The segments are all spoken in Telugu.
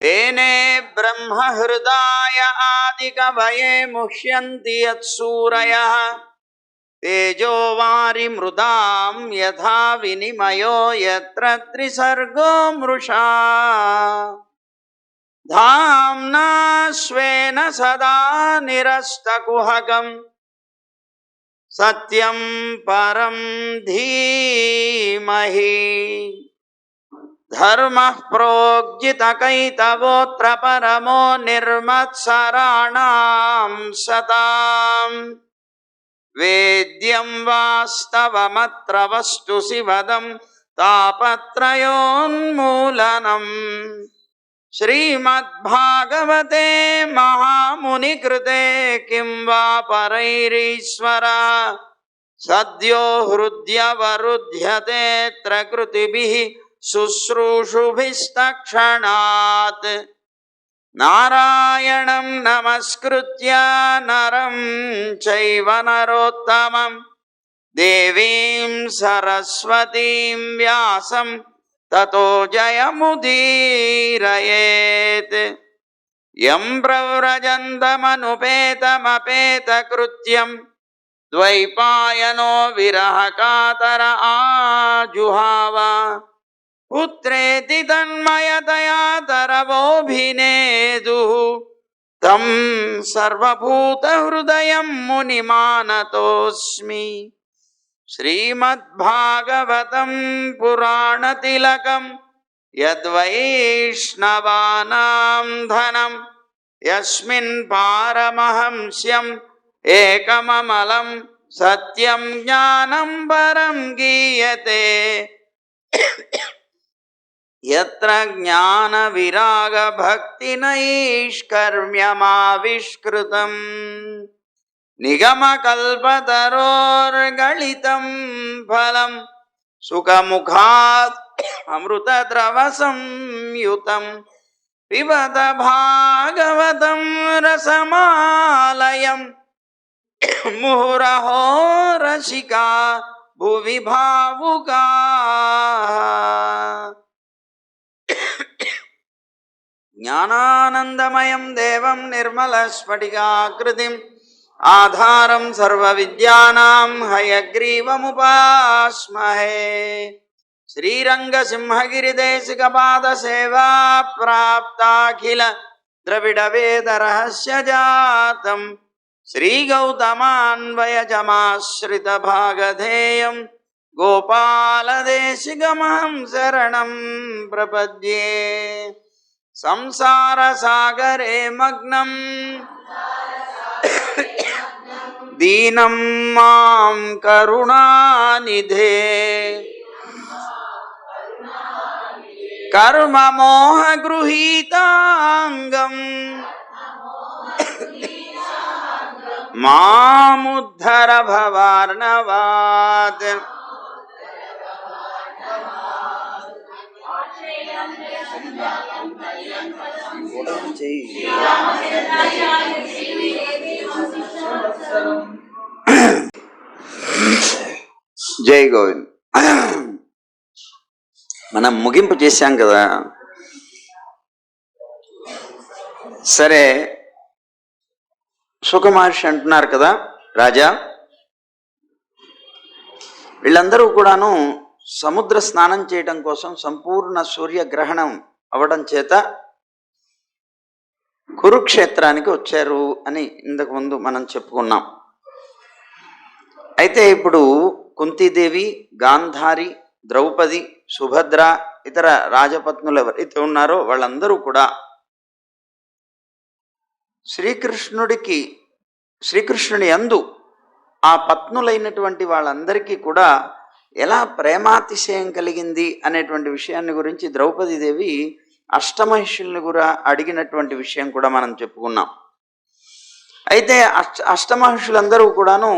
तेने ब्रह्महृदाय आदिकवये मुह्यन्ति यत्सूरयः तेजो वारिमृदां यथा विनिमयो यत्र त्रिसर्गो मृषा धाम्ना स्वेन सदा निरस्तकुहकं सत्यं परं धीमहि धर्मः प्रोज्झितकैतवोऽत्र परमो निर्मत्सराणां सतां वेद्यं वास्तवमत्र वस्तु शिवदं तापत्रयोन्मूलनम् श्रीमद्भागवते महामुनिकृते किं वा परैरीश्वरः सद्यो हृद्यवरुध्यतेऽत्र कृतिभिः शुश्रूषुभिस्तक्षणात् नारायणं नमस्कृत्य नरं चैव नरोत्तमं देवीं सरस्वतीं व्यासं ततो जयमुदीरयेत् यं प्रव्रजन्तमनुपेतमपेतकृत्यं द्वैपायनो विरहकातर आजुहाव पुत्रेति तन्मयतया तरवोऽभिनेदुः तं सर्वभूतहृदयं मुनिमानतोऽस्मि श्रीमद्भागवतं पुराणतिलकं यद्वैष्णवानां धनं यस्मिन् पारमहंस्यम् एकममलं सत्यं ज्ञानं परं गीयते यत्र ज्ञानविरागभक्तिनैष्कर्म्यमाविष्कृतम् निगमकल्पतरोर्गलितं फलं सुखमुखात् अमृतद्रवसंयुतं पिबत भागवतं रसमालयं मुहुरहो रसिका भुवि भावुकाः ज्ञानानन्दमयं देवं निर्मलस्फटिकाकृतिम् आधारं सर्वविद्यानां हयग्रीवमुपास्महे श्रीरङ्गसिंहगिरिदेशिकपादसेवा प्राप्ताखिल द्रविडवेदरहस्यजातं श्रीगौतमान्वयजमाश्रितभागधेयं गोपालदेशिकमहं शरणं प्रपद्ये संसारसागरे मग्नं दीनं मां करुणानिधे कर्ममोहगृहीताङ्गं मामुद्धर भवार्णवात् జై గోవింద్. మనం ముగింపు చేశాం కదా. సరే, శుక మహర్షి అంటున్నారు కదా, రాజా వీళ్ళందరూ కూడాను సముద్ర స్నానం చేయడం కోసం సంపూర్ణ సూర్యగ్రహణం అవడం చేత కురుక్షేత్రానికి వచ్చారు అని ఇంతకు ముందు మనం చెప్పుకున్నాం. అయితే ఇప్పుడు కుంతీదేవి, గాంధారి, ద్రౌపది, సుభద్ర, ఇతర రాజపత్నులు ఎవరైతే ఉన్నారో వాళ్ళందరూ కూడా శ్రీకృష్ణుని యందు ఆ పత్నులైనటువంటి వాళ్ళందరికీ కూడా ఎలా ప్రేమాతిశయం కలిగింది అనేటువంటి విషయాన్ని గురించి ద్రౌపదీదేవి అష్టమహిషుల్ని కూడా అడిగినటువంటి విషయం కూడా మనం చెప్పుకున్నాం. అయితే అష్టమహిషులందరూ కూడాను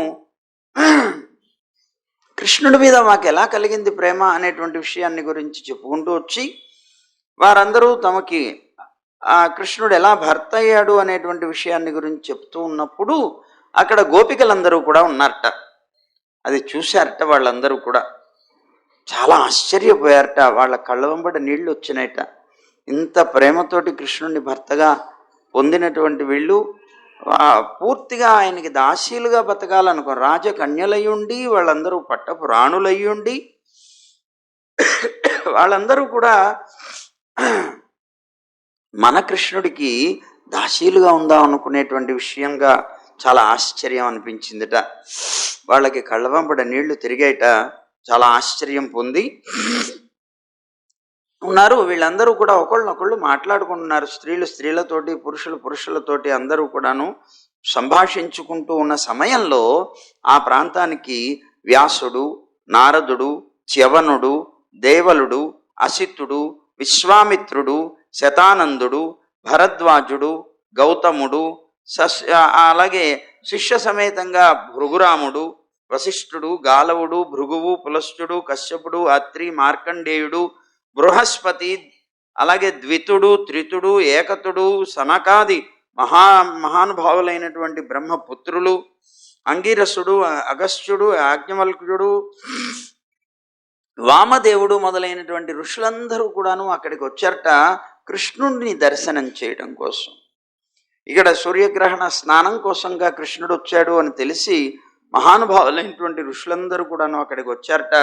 కృష్ణుడి మీద మాకు ఎలా కలిగింది ప్రేమ అనేటువంటి విషయాన్ని గురించి చెప్పుకుంటూ వచ్చి వారందరూ తమకి ఆ కృష్ణుడు ఎలా భర్త అయ్యాడు అనేటువంటి విషయాన్ని గురించి చెప్తూ ఉన్నప్పుడు అక్కడ గోపికలందరూ కూడా ఉన్నారట. అది చూశారట. వాళ్ళందరూ కూడా చాలా ఆశ్చర్యపోయారట. వాళ్ళ కళ్ళ వెంబడి నీళ్లు వచ్చినాయట. ఇంత ప్రేమతోటి కృష్ణుడిని భర్తగా పొందినటువంటి వీళ్ళు పూర్తిగా ఆయనకి దాసీలుగా బతకాలనుకో, రాజకన్యలయ్యుండి వాళ్ళందరూ పట్టపు రాణులయ్యుండి వాళ్ళందరూ కూడా మన కృష్ణుడికి దాసీలుగా ఉందాం అనుకునేటువంటి విషయంగా చాలా ఆశ్చర్యం అనిపించిందిట. వాళ్ళకి కళ్ళవంపడ నీళ్లు తిరిగాయట. చాలా ఆశ్చర్యం పొంది ఉన్నారు. వీళ్ళందరూ కూడా ఒకళ్ళనొకళ్ళు మాట్లాడుకుంటున్నారు. స్త్రీలు స్త్రీలతోటి, పురుషులు పురుషులతోటి అందరూ కూడాను సంభాషించుకుంటూ ఉన్న సమయంలో ఆ ప్రాంతానికి వ్యాసుడు, నారదుడు, చ్యవనుడు, దేవలుడు, అసితుడు, విశ్వామిత్రుడు, శతానందుడు, భరద్వాజుడు, గౌతముడు, అలాగే శిష్య సమేతంగా భృగురాముడు, వశిష్ఠుడు, గాలవుడు, భృగువు, పులస్త్యుడు, కశ్యపుడు, అత్రి, మార్కండేయుడు, బృహస్పతి, అలాగే ద్వితుడు, త్రితుడు, ఏకతుడు, సనకాది మహానుభావులైనటువంటి బ్రహ్మపుత్రులు, అంగిరసుడు, అగస్త్యుడు, యాజ్ఞవల్క్యుడు, వామదేవుడు మొదలైనటువంటి ఋషులందరూ కూడాను అక్కడికి వచ్చారట కృష్ణుడిని దర్శనం చేయడం కోసం. ఇక్కడ సూర్యగ్రహణ స్నానం కోసంగా కృష్ణుడు వచ్చాడు అని తెలిసి మహానుభావులైనటువంటి ఋషులందరూ కూడాను అక్కడికి వచ్చారట.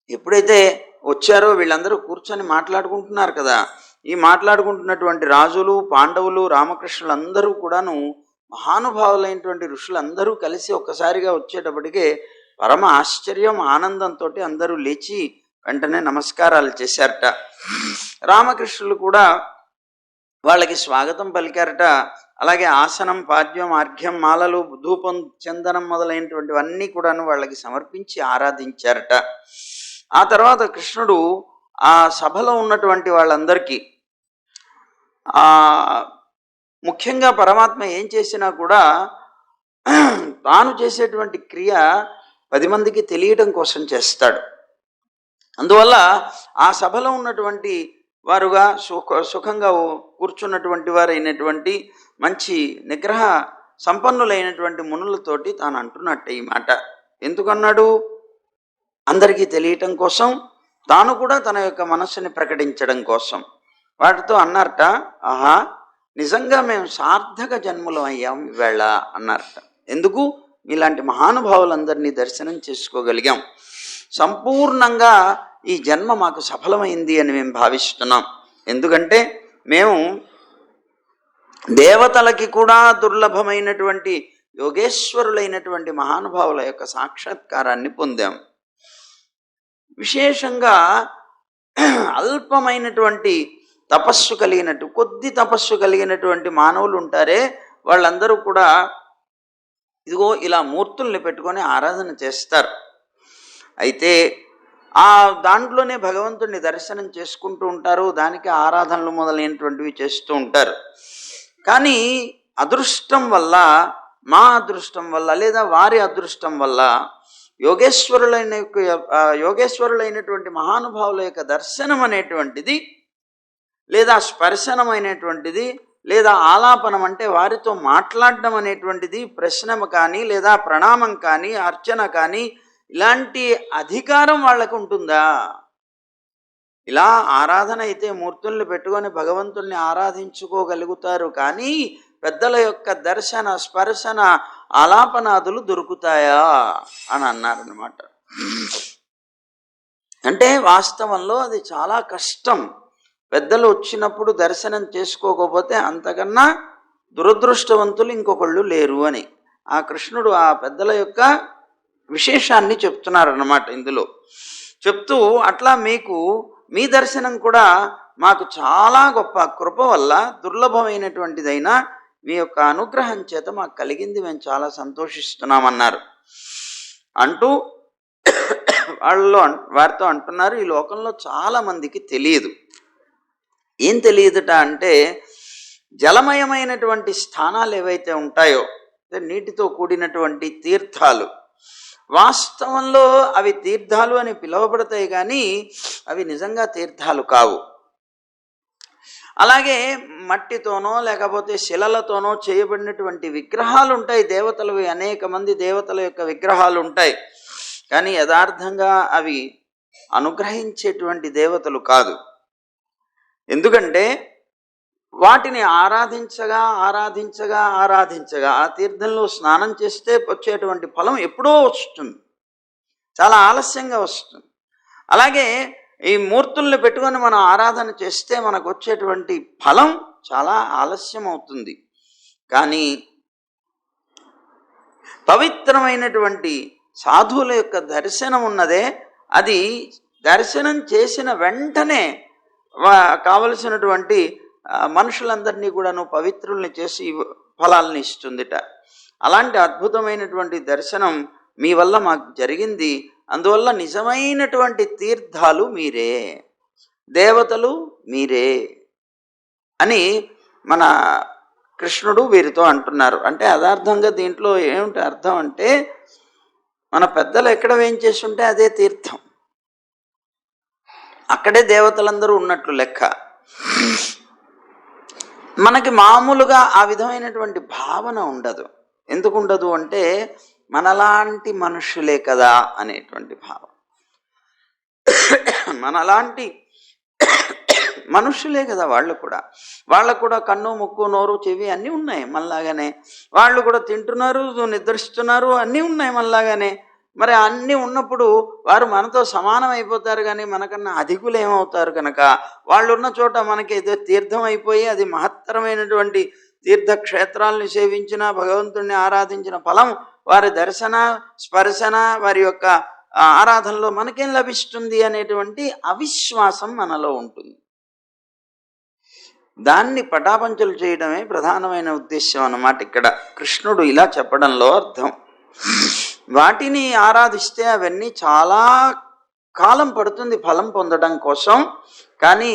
ఎప్పుడైతే వచ్చారో వీళ్ళందరూ కూర్చొని మాట్లాడుకుంటున్నారు కదా. ఈ మాట్లాడుకుంటున్నటువంటి రాజులు, పాండవులు, రామకృష్ణులందరూ కూడాను మహానుభావులైనటువంటి ఋషులందరూ కలిసి ఒక్కసారిగా వచ్చేటప్పటికే పరమ ఆశ్చర్యం, ఆనందంతో అందరూ లేచి వెంటనే నమస్కారాలు చేశారట. రామకృష్ణులు కూడా వాళ్ళకి స్వాగతం పలికారట. అలాగే ఆసనం, పాద్యం, అర్ఘ్యం, మాలలు, ధూపం, చందనం మొదలైనటువంటివన్నీ కూడాను వాళ్ళకి సమర్పించి ఆరాధించారట. ఆ తర్వాత కృష్ణుడు ఆ సభలో ఉన్నటువంటి వాళ్ళందరికీ ముఖ్యంగా పరమాత్మ ఏం చేసినా కూడా తాను చేసేటువంటి క్రియ 10 మందికి తెలియడం కోసం చేస్తాడు. అందువల్ల ఆ సభలో ఉన్నటువంటి వారుగా సుఖంగా కూర్చున్నటువంటి వారైనటువంటి మంచి నిగ్రహ సంపన్నులైనటువంటి మునులతోటి తాను అంటున్నట్టు ఈ మాట. ఎందుకన్నాడు? అందరికీ తెలియటం కోసం, తాను కూడా తన యొక్క మనస్సుని ప్రకటించడం కోసం. వాటితో అన్నారట, ఆహా, నిజంగా మేము సార్థక జన్మలం అయ్యాం ఈవేళ అన్నారట. ఎందుకు? ఇలాంటి మహానుభావులందరినీ దర్శనం చేసుకోగలిగాం. సంపూర్ణంగా ఈ జన్మ మాకు సఫలమైంది అని మేము భావిస్తున్నాం. ఎందుకంటే మేము దేవతలకి కూడా దుర్లభమైనటువంటి యోగేశ్వరులైనటువంటి మహానుభావుల యొక్క సాక్షాత్కారాన్ని పొందాం. విశేషంగా అల్పమైనటువంటి తపస్సు కలిగినట్టు, కొద్ది తపస్సు కలిగినటువంటి మానవులు ఉంటారే, వాళ్ళందరూ కూడా ఇదిగో ఇలా మూర్తుల్ని పెట్టుకొని ఆరాధన చేస్తారు. అయితే ఆ దాంట్లోనే భగవంతుడిని దర్శనం చేసుకుంటూ ఉంటారు. దానికి ఆరాధనలు మొదలైనటువంటివి చేస్తూ ఉంటారు. కానీ అదృష్టం వల్ల, మా అదృష్టం వల్ల లేదా వారి అదృష్టం వల్ల యోగేశ్వరులైనటువంటి మహానుభావుల యొక్క దర్శనం అనేటువంటిది, లేదా స్పర్శనమైనటువంటిది, లేదా ఆలాపనం అంటే వారితో మాట్లాడడం అనేటువంటిది, ప్రశ్న కానీ లేదా ప్రణామం కానీ అర్చన కానీ ఇలాంటి అధికారం వాళ్ళకు ఉంటుందా? ఇలా ఆరాధన అయితే మూర్తుల్ని పెట్టుకొని భగవంతుల్ని ఆరాధించుకోగలుగుతారు, కానీ పెద్దల యొక్క దర్శన, స్పర్శన, ఆలాపనాదులు దొరుకుతాయా అని అన్నారన్నమాట. అంటే వాస్తవంలో అది చాలా కష్టం. పెద్దలు వచ్చినప్పుడు దర్శనం చేసుకోకపోతే అంతకన్నా దురదృష్టవంతులు ఇంకొకళ్ళు లేరు అని ఆ కృష్ణుడు ఆ పెద్దల యొక్క విశేషాన్ని చెప్తున్నారన్నమాట. ఇందులో చెప్తూ అట్లా మీకు మీ దర్శనం కూడా మాకు చాలా గొప్ప కృప వల్ల దుర్లభమైనటువంటిదైనా మీ యొక్క అనుగ్రహం చేత మాకు కలిగింది, మేము చాలా సంతోషిస్తున్నామన్నారు. అంటూ వారితో అంటున్నారు, ఈ లోకంలో చాలా మందికి తెలియదు. ఏం తెలియదుట అంటే, జలమయమైనటువంటి స్థానాలు ఏవైతే ఉంటాయో, నీటితో కూడినటువంటి తీర్థాలు, వాస్తవంలో అవి తీర్థాలు అని పిలువబడతాయి, కానీ అవి నిజంగా తీర్థాలు కావు. అలాగే మట్టితోనో లేకపోతే శిలలతోనో చేయబడినటువంటి విగ్రహాలు ఉంటాయి, దేవతలవి, అనేక మంది దేవతల యొక్క విగ్రహాలు ఉంటాయి. కానీ యథార్థంగా అవి అనుగ్రహించేటువంటి దేవతలు కాదు. ఎందుకంటే వాటిని ఆరాధించగా ఆరాధించగా ఆరాధించగా ఆ తీర్థంలో స్నానం చేస్తే వచ్చేటువంటి ఫలం ఎప్పుడో వస్తుంది, చాలా ఆలస్యంగా వస్తుంది. అలాగే ఈ మూర్తుల్ని పెట్టుకొని మనం ఆరాధన చేస్తే మనకు వచ్చేటువంటి ఫలం చాలా ఆలస్యం అవుతుంది. కానీ పవిత్రమైనటువంటి సాధువుల యొక్క దర్శనం ఉన్నదే, అది దర్శనం చేసిన వెంటనే కావలసినటువంటి మనుషులందరినీ కూడాను పవిత్రుల్ని చేసి ఫలాలను ఇస్తుందిట. అలాంటి అద్భుతమైనటువంటి దర్శనం మీ వల్ల మాకు జరిగింది. అందువల్ల నిజమైనటువంటి తీర్థాలు మీరే, దేవతలు మీరే అని మన కృష్ణుడు వీరితో అంటున్నారు. అంటే అదార్థంగా దీంట్లో ఏమిటి అర్థం అంటే, మన పెద్దలు ఎక్కడ వేయించేసి ఉంటే అదే తీర్థం, అక్కడే దేవతలందరూ ఉన్నట్లు లెక్క. మనకి మామూలుగా ఆ విధమైనటువంటి భావన ఉండదు. ఎందుకు ఉండదు అంటే, మనలాంటి మనుషులే కదా అనేటువంటి భావం. మనలాంటి మనుషులే కదా వాళ్ళకు కూడా కన్ను, ముక్కు, నోరు, చెవి అన్నీ ఉన్నాయి మనలాగానే. వాళ్ళు కూడా తింటున్నారు, నిద్రిస్తున్నారు, అన్నీ ఉన్నాయి మనలాగానే. మరి అన్నీ ఉన్నప్పుడు వారు మనతో సమానం అయిపోతారు, కానీ మనకన్నా అధికులు ఏమవుతారు కనుక వాళ్ళు ఉన్న చోట మనకి ఏదో తీర్థం అయిపోయి అది మహత్తరమైనటువంటి తీర్థక్షేత్రాలను సేవించిన, భగవంతుణ్ణి ఆరాధించిన ఫలం వారి దర్శన, స్పర్శన, వారి యొక్క ఆరాధనలో మనకేం లభిస్తుంది అనేటువంటి అవిశ్వాసం మనలో ఉంటుంది. దాన్ని పటాపంచలు చేయడమే ప్రధానమైన ఉద్దేశం అన్నమాట ఇక్కడ కృష్ణుడు ఇలా చెప్పడంలో అర్థం. వాటిని ఆరాధిస్తే అవన్నీ చాలా కాలం పడుతుంది ఫలం పొందడం కోసం. కానీ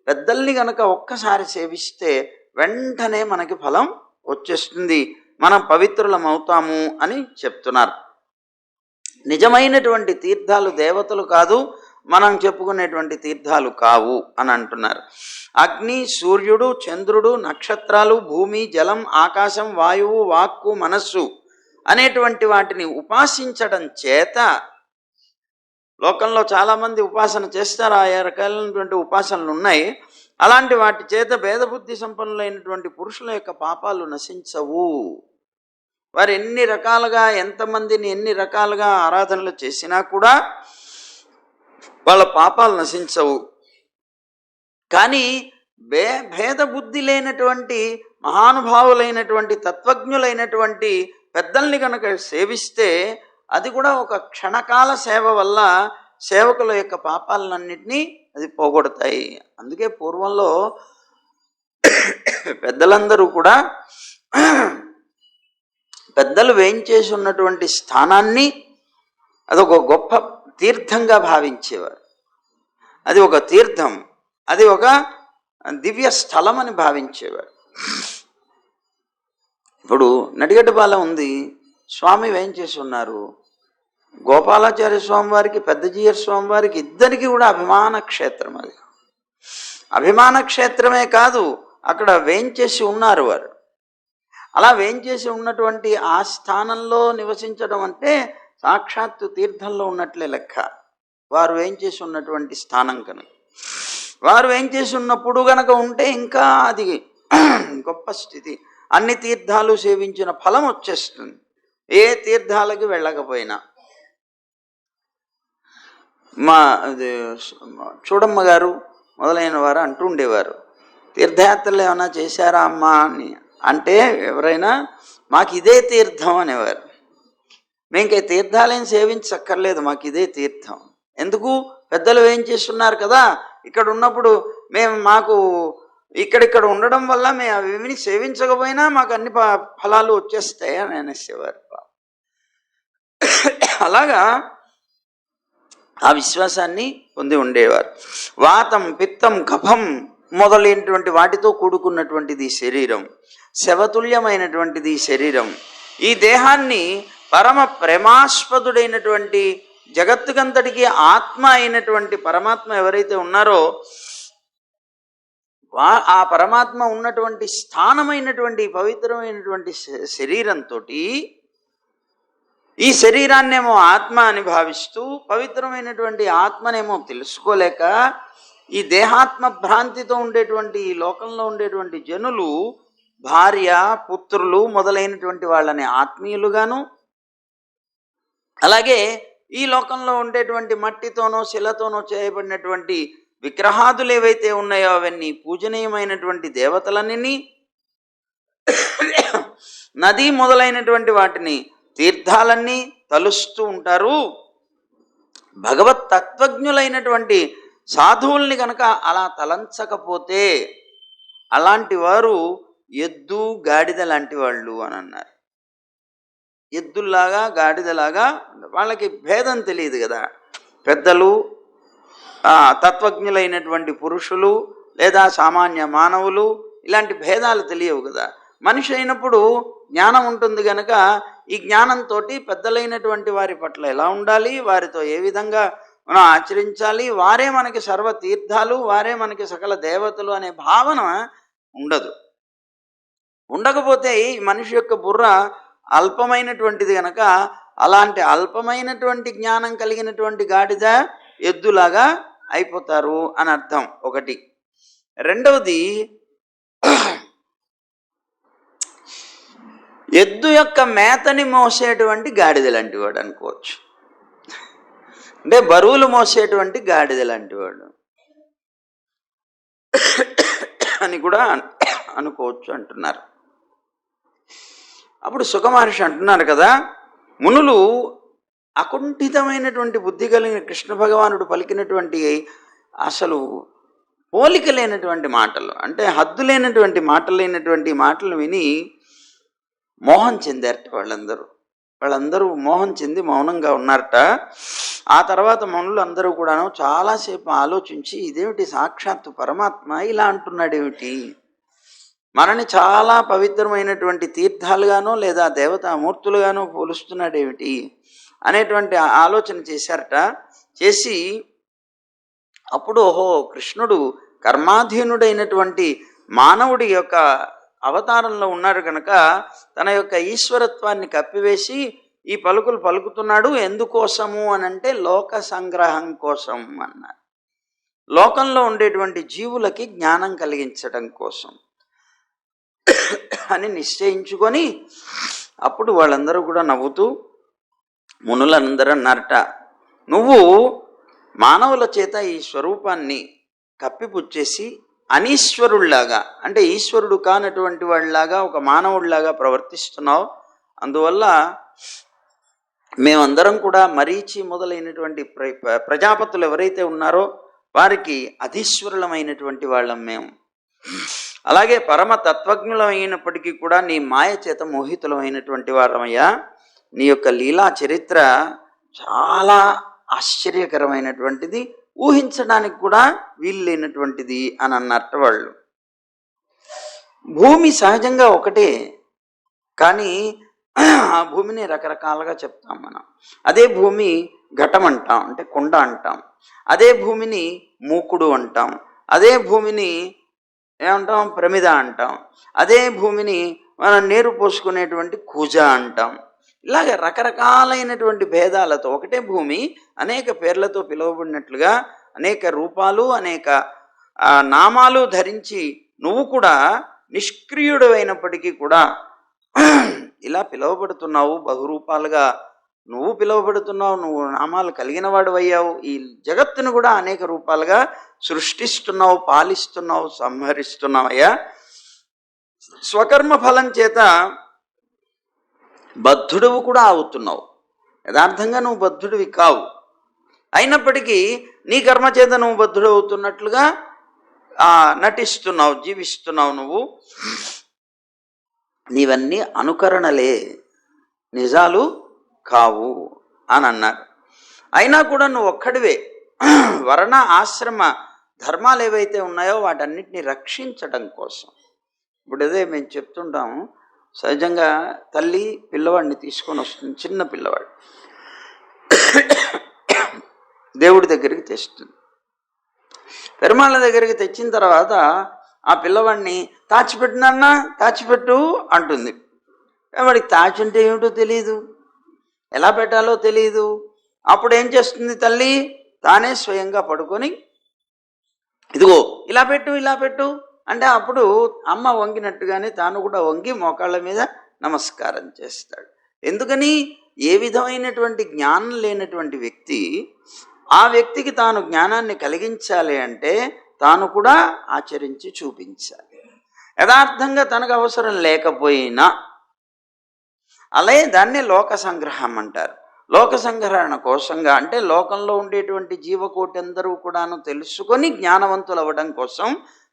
పెద్దల్ని గనక ఒక్కసారి సేవిస్తే వెంటనే మనకి ఫలం వచ్చేస్తుంది, మనం పవిత్రులం అవుతాము అని చెప్తున్నారు. నిజమైనటువంటి తీర్థాలు దేవతలు కాదు, మనం చెప్పుకునేటువంటి తీర్థాలు కావు అని అంటున్నారు. అగ్ని, సూర్యుడు, చంద్రుడు, నక్షత్రాలు, భూమి, జలం, ఆకాశం, వాయువు, వాక్కు, మనస్సు అనేటువంటి వాటిని ఉపాసించడం చేత, లోకంలో చాలామంది ఉపాసన చేస్తారు, ఆయా రకాలైనటువంటి ఉపాసనలు ఉన్నాయి. అలాంటి వాటి చేత భేదబుద్ధి సంపన్నులైనటువంటి పురుషుల యొక్క పాపాలు నశించవు. వారు ఎన్ని రకాలుగా, ఎంతమందిని ఎన్ని రకాలుగా ఆరాధనలు చేసినా కూడా వాళ్ళ పాపాలు నశించవు. కానీ భేదబుద్ధి లేనటువంటి మహానుభావులైనటువంటి తత్వజ్ఞులైనటువంటి పెద్దల్ని కనుక సేవిస్తే అది కూడా ఒక క్షణకాల సేవ వల్ల సేవకుల యొక్క పాపాలన్నింటినీ అది పోగొడతాయి. అందుకే పూర్వంలో పెద్దలందరూ కూడా పెద్దలు వేయించేసి ఉన్నటువంటి స్థానాన్ని అదొక గొప్ప తీర్థంగా భావించేవారు. అది ఒక తీర్థం, అది ఒక దివ్య స్థలం అని భావించేవారు. ఇప్పుడు నడిగడ్డపాలెం ఉంది, స్వామి వేయించేసి ఉన్నారు. గోపాలాచార్య స్వామి వారికి, పెద్దజీయర్ స్వామి వారికి ఇద్దరికి కూడా అభిమాన క్షేత్రం. అది అభిమాన క్షేత్రమే కాదు, అక్కడ వేయించేసి ఉన్నారు వారు. అలా వేయించేసి ఉన్నటువంటి ఆ స్థానంలో నివసించడం అంటే సాక్షాత్తు తీర్థంలో ఉన్నట్లే లెక్క. వారు వేయించేసి ఉన్నటువంటి స్థానం కనుక, వారు వేయించేసి ఉన్నప్పుడు గనక ఉంటే ఇంకా అది గొప్ప స్థితి. అన్ని తీర్థాలు సేవించిన ఫలం వచ్చేస్తుంది, ఏ తీర్థాలకి వెళ్ళకపోయినా. మా చూడమ్మ గారు మొదలైన వారు అంటూ ఉండేవారు, తీర్థయాత్రలు ఏమైనా చేశారా అమ్మా అని అంటే ఎవరైనా మాకు ఇదే తీర్థం అనేవారు. మేము తీర్థాలేం సేవించక్కర్లేదు, మాకు ఇదే తీర్థం. ఎందుకు? పెద్దలు ఏం చేస్తున్నారు కదా, ఇక్కడ ఉన్నప్పుడు మాకు ఇక్కడిక్కడ ఉండడం వల్ల మేము అవి సేవించకపోయినా మాకు అన్ని ఫలాలు వచ్చేస్తాయి అని అనేసేవారు. అలాగా ఆ విశ్వాసాన్ని పొంది ఉండేవారు. వాతం, పిత్తం, కఫం మొదలైనటువంటి వాటితో కూడుకున్నటువంటిది శరీరం, శవతుల్యమైనటువంటిది శరీరం. ఈ దేహాన్ని పరమ ప్రేమాస్పదుడైనటువంటి జగత్తుకంతటికి ఆత్మ అయినటువంటి పరమాత్మ ఎవరైతే ఉన్నారో ఆ పరమాత్మ ఉన్నటువంటి స్థానమైనటువంటి పవిత్రమైనటువంటి శరీరంతో ఈ శరీరాన్నేమో ఆత్మ అని భావిస్తూ పవిత్రమైనటువంటి ఆత్మనేమో తెలుసుకోలేక ఈ దేహాత్మ భ్రాంతితో ఉండేటువంటి ఈ లోకంలో ఉండేటువంటి జనులు భార్య, పుత్రులు మొదలైనటువంటి వాళ్ళని ఆత్మీయులుగాను, అలాగే ఈ లోకంలో ఉండేటువంటి మట్టితోనో శిలతోనో చేయబడినటువంటి విగ్రహాదులు ఏవైతే ఉన్నాయో అవన్నీ పూజనీయమైనటువంటి దేవతలన్నీ, నది మొదలైనటువంటి వాటిని తీర్థాలన్నీ తలుస్తూ ఉంటారు. భగవత్ తత్వజ్ఞులైనటువంటి సాధువుల్ని కనుక అలా తలంచకపోతే అలాంటి వారు ఎద్దు గాడిద లాంటి వాళ్ళు అని అన్నారు. ఎద్దుల్లాగా గాడిదలాగా వాళ్ళకి భేదం తెలియదు కదా. పెద్దలు, తత్వజ్ఞులైనటువంటి పురుషులు లేదా సామాన్య మానవులు ఇలాంటి భేదాలు తెలియవు కదా. మనిషి అయినప్పుడు జ్ఞానం ఉంటుంది కనుక ఈ జ్ఞానంతో పెద్దలైనటువంటి వారి పట్ల ఎలా ఉండాలి, వారితో ఏ విధంగా మనం ఆచరించాలి, వారే మనకి సర్వ తీర్థాలు, వారే మనకి సకల దేవతలు అనే భావన ఉండదు. ఉండకపోతే ఈ మనిషి యొక్క బుర్ర అల్పమైనటువంటిది కనుక అలాంటి అల్పమైనటువంటి జ్ఞానం కలిగినటువంటి గాడిద ఎద్దులాగా అయిపోతారు అని అర్థం ఒకటి. రెండవది, ఎద్దు యొక్క మేతని మోసేటువంటి గాడిద లాంటి వాడు అనుకోవచ్చు. అంటే బరువులు మోసేటువంటి గాడిద లాంటి వాడు అని కూడా అనుకోవచ్చు అంటున్నారు. అప్పుడు సుఖ మహర్షి అంటున్నారు కదా, మునులు అకుంఠితమైనటువంటి బుద్ధి కలిగిన కృష్ణ భగవానుడు పలికినటువంటి అసలు పోలిక లేనటువంటి మాటలు, అంటే హద్దు లేనటువంటి మాటలైనటువంటి మాటలు విని మోహం చెందారట. వాళ్ళందరూ మోహం చెంది మౌనంగా ఉన్నారట. ఆ తర్వాత మనులు అందరూ కూడాను చాలాసేపు ఆలోచించి, ఇదేమిటి సాక్షాత్తు పరమాత్మ ఇలా అంటున్నాడేమిటి, మనని చాలా పవిత్రమైనటువంటి తీర్థాలుగానో లేదా దేవతామూర్తులుగానో పోలుస్తున్నాడేమిటి అనేటువంటి ఆలోచన చేశారట. చేసి అప్పుడు ఓహో, కృష్ణుడు కర్మాధీనుడైనటువంటి మానవుడి యొక్క అవతారంలో ఉన్నారు కనుక తన యొక్క ఈశ్వరత్వాన్ని కప్పివేసి ఈ పలుకులు పలుకుతున్నాడు. ఎందుకోసము అనంటే లోక సంగ్రహం కోసం అన్నారు. లోకంలో ఉండేటువంటి జీవులకి జ్ఞానం కలిగించడం కోసం అని నిశ్చయించుకొని అప్పుడు వాళ్ళందరూ కూడా నవ్వుతూ మునులందరూ అన్నారట, నువ్వు మానవుల చేత ఈ స్వరూపాన్ని కప్పిపుచ్చేసి అనీశ్వరుల్లాగా, అంటే ఈశ్వరుడు కానటువంటి వాళ్ళలాగా ఒక మానవుడిలాగా ప్రవర్తిస్తున్నావు. అందువల్ల మేమందరం కూడా మరీచి మొదలైనటువంటి ప్రజాపతులు ఎవరైతే ఉన్నారో వారికి అధీశ్వరులమైనటువంటి వాళ్ళం మేము. అలాగే పరమ తత్వజ్ఞులమైనప్పటికీ కూడా నీ మాయ చేత మోహితులమైనటువంటి వాళ్ళమయ్యా. నీ యొక్క లీలా చరిత్ర చాలా ఆశ్చర్యకరమైనటువంటిది, ఊహించడానికి కూడా వీలు లేనటువంటిది అని అన్నట్టు వాళ్ళు. భూమి సహజంగా ఒకటే, కానీ ఆ భూమిని రకరకాలుగా చెప్తాం మనం. అదే భూమి ఘటం అంటాం, అంటే కుండ అంటాం. అదే భూమిని మూకుడు అంటాం. అదే భూమిని ఏమంటాం, ప్రమిద అంటాం. అదే భూమిని మనం నీరు పోసుకునేటువంటి కూజ అంటాం. ఇలాగ రకరకాలైనటువంటి భేదాలతో ఒకటే భూమి అనేక పేర్లతో పిలువబడినట్లుగా అనేక రూపాలు, అనేక నామాలు ధరించి నువ్వు కూడా నిష్క్రియుడు అయినప్పటికీ కూడా ఇలా పిలువబడుతున్నావు. బహురూపాలుగా నువ్వు పిలువబడుతున్నావు, నువ్వు నామాలు కలిగిన వాడు అయ్యావు. ఈ జగత్తును కూడా అనేక రూపాలుగా సృష్టిస్తున్నావు, పాలిస్తున్నావు, సంహరిస్తున్నావయ్యా. స్వకర్మ ఫలం చేత బద్ధుడువు కూడా అవుతున్నావు. యథార్థంగా నువ్వు బద్ధుడివి కావు, అయినప్పటికీ నీ కర్మ చేత నువ్వు బద్ధుడు అవుతున్నట్లుగా నటిస్తున్నావు, జీవిస్తున్నావు. నువ్వు నీవన్నీ అనుకరణలే, నిజాలు కావు అని అన్నారు. అయినా కూడా నువ్వు ఒక్కడివే. వర్ణ ఆశ్రమ ధర్మాలు ఏవైతే ఉన్నాయో వాటన్నిటిని రక్షించడం కోసం. ఇప్పుడు అదే మేము చెప్తుంటాము, సహజంగా తల్లి పిల్లవాడిని తీసుకొని వస్తుంది, చిన్న పిల్లవాడు దేవుడి దగ్గరికి తెస్తుంది. పెరుమాళ్ళ దగ్గరికి తెచ్చిన తర్వాత ఆ పిల్లవాడిని తాచిపెట్టినన్నా తాచిపెట్టు అంటుంది. వాడికి తాచి అంటే ఏమిటో తెలియదు. ఎలా పెట్టాలో తెలియదు. అప్పుడు ఏం చేస్తుంది తల్లి? తానే స్వయంగా పడుకొని ఇదిగో ఇలా పెట్టు ఇలా పెట్టు అంటే అప్పుడు అమ్మ వంగినట్టుగానే తాను కూడా వంగి మోకాళ్ళ మీద నమస్కారం చేస్తాడు. ఎందుకని? ఏ విధమైనటువంటి జ్ఞానం లేనటువంటి వ్యక్తి ఆ వ్యక్తికి తాను జ్ఞానాన్ని కలిగించాలి అంటే తాను కూడా ఆచరించి చూపించాలి. యథార్థంగా తనకు అవసరం లేకపోయినా అలాగే దాన్ని లోక సంగ్రహం అంటారు. లోక సంగ్రహణ కోసంగా అంటే లోకంలో ఉండేటువంటి జీవకోటి అందరూ కూడాను తెలుసుకొని జ్ఞానవంతులు అవ్వడం కోసం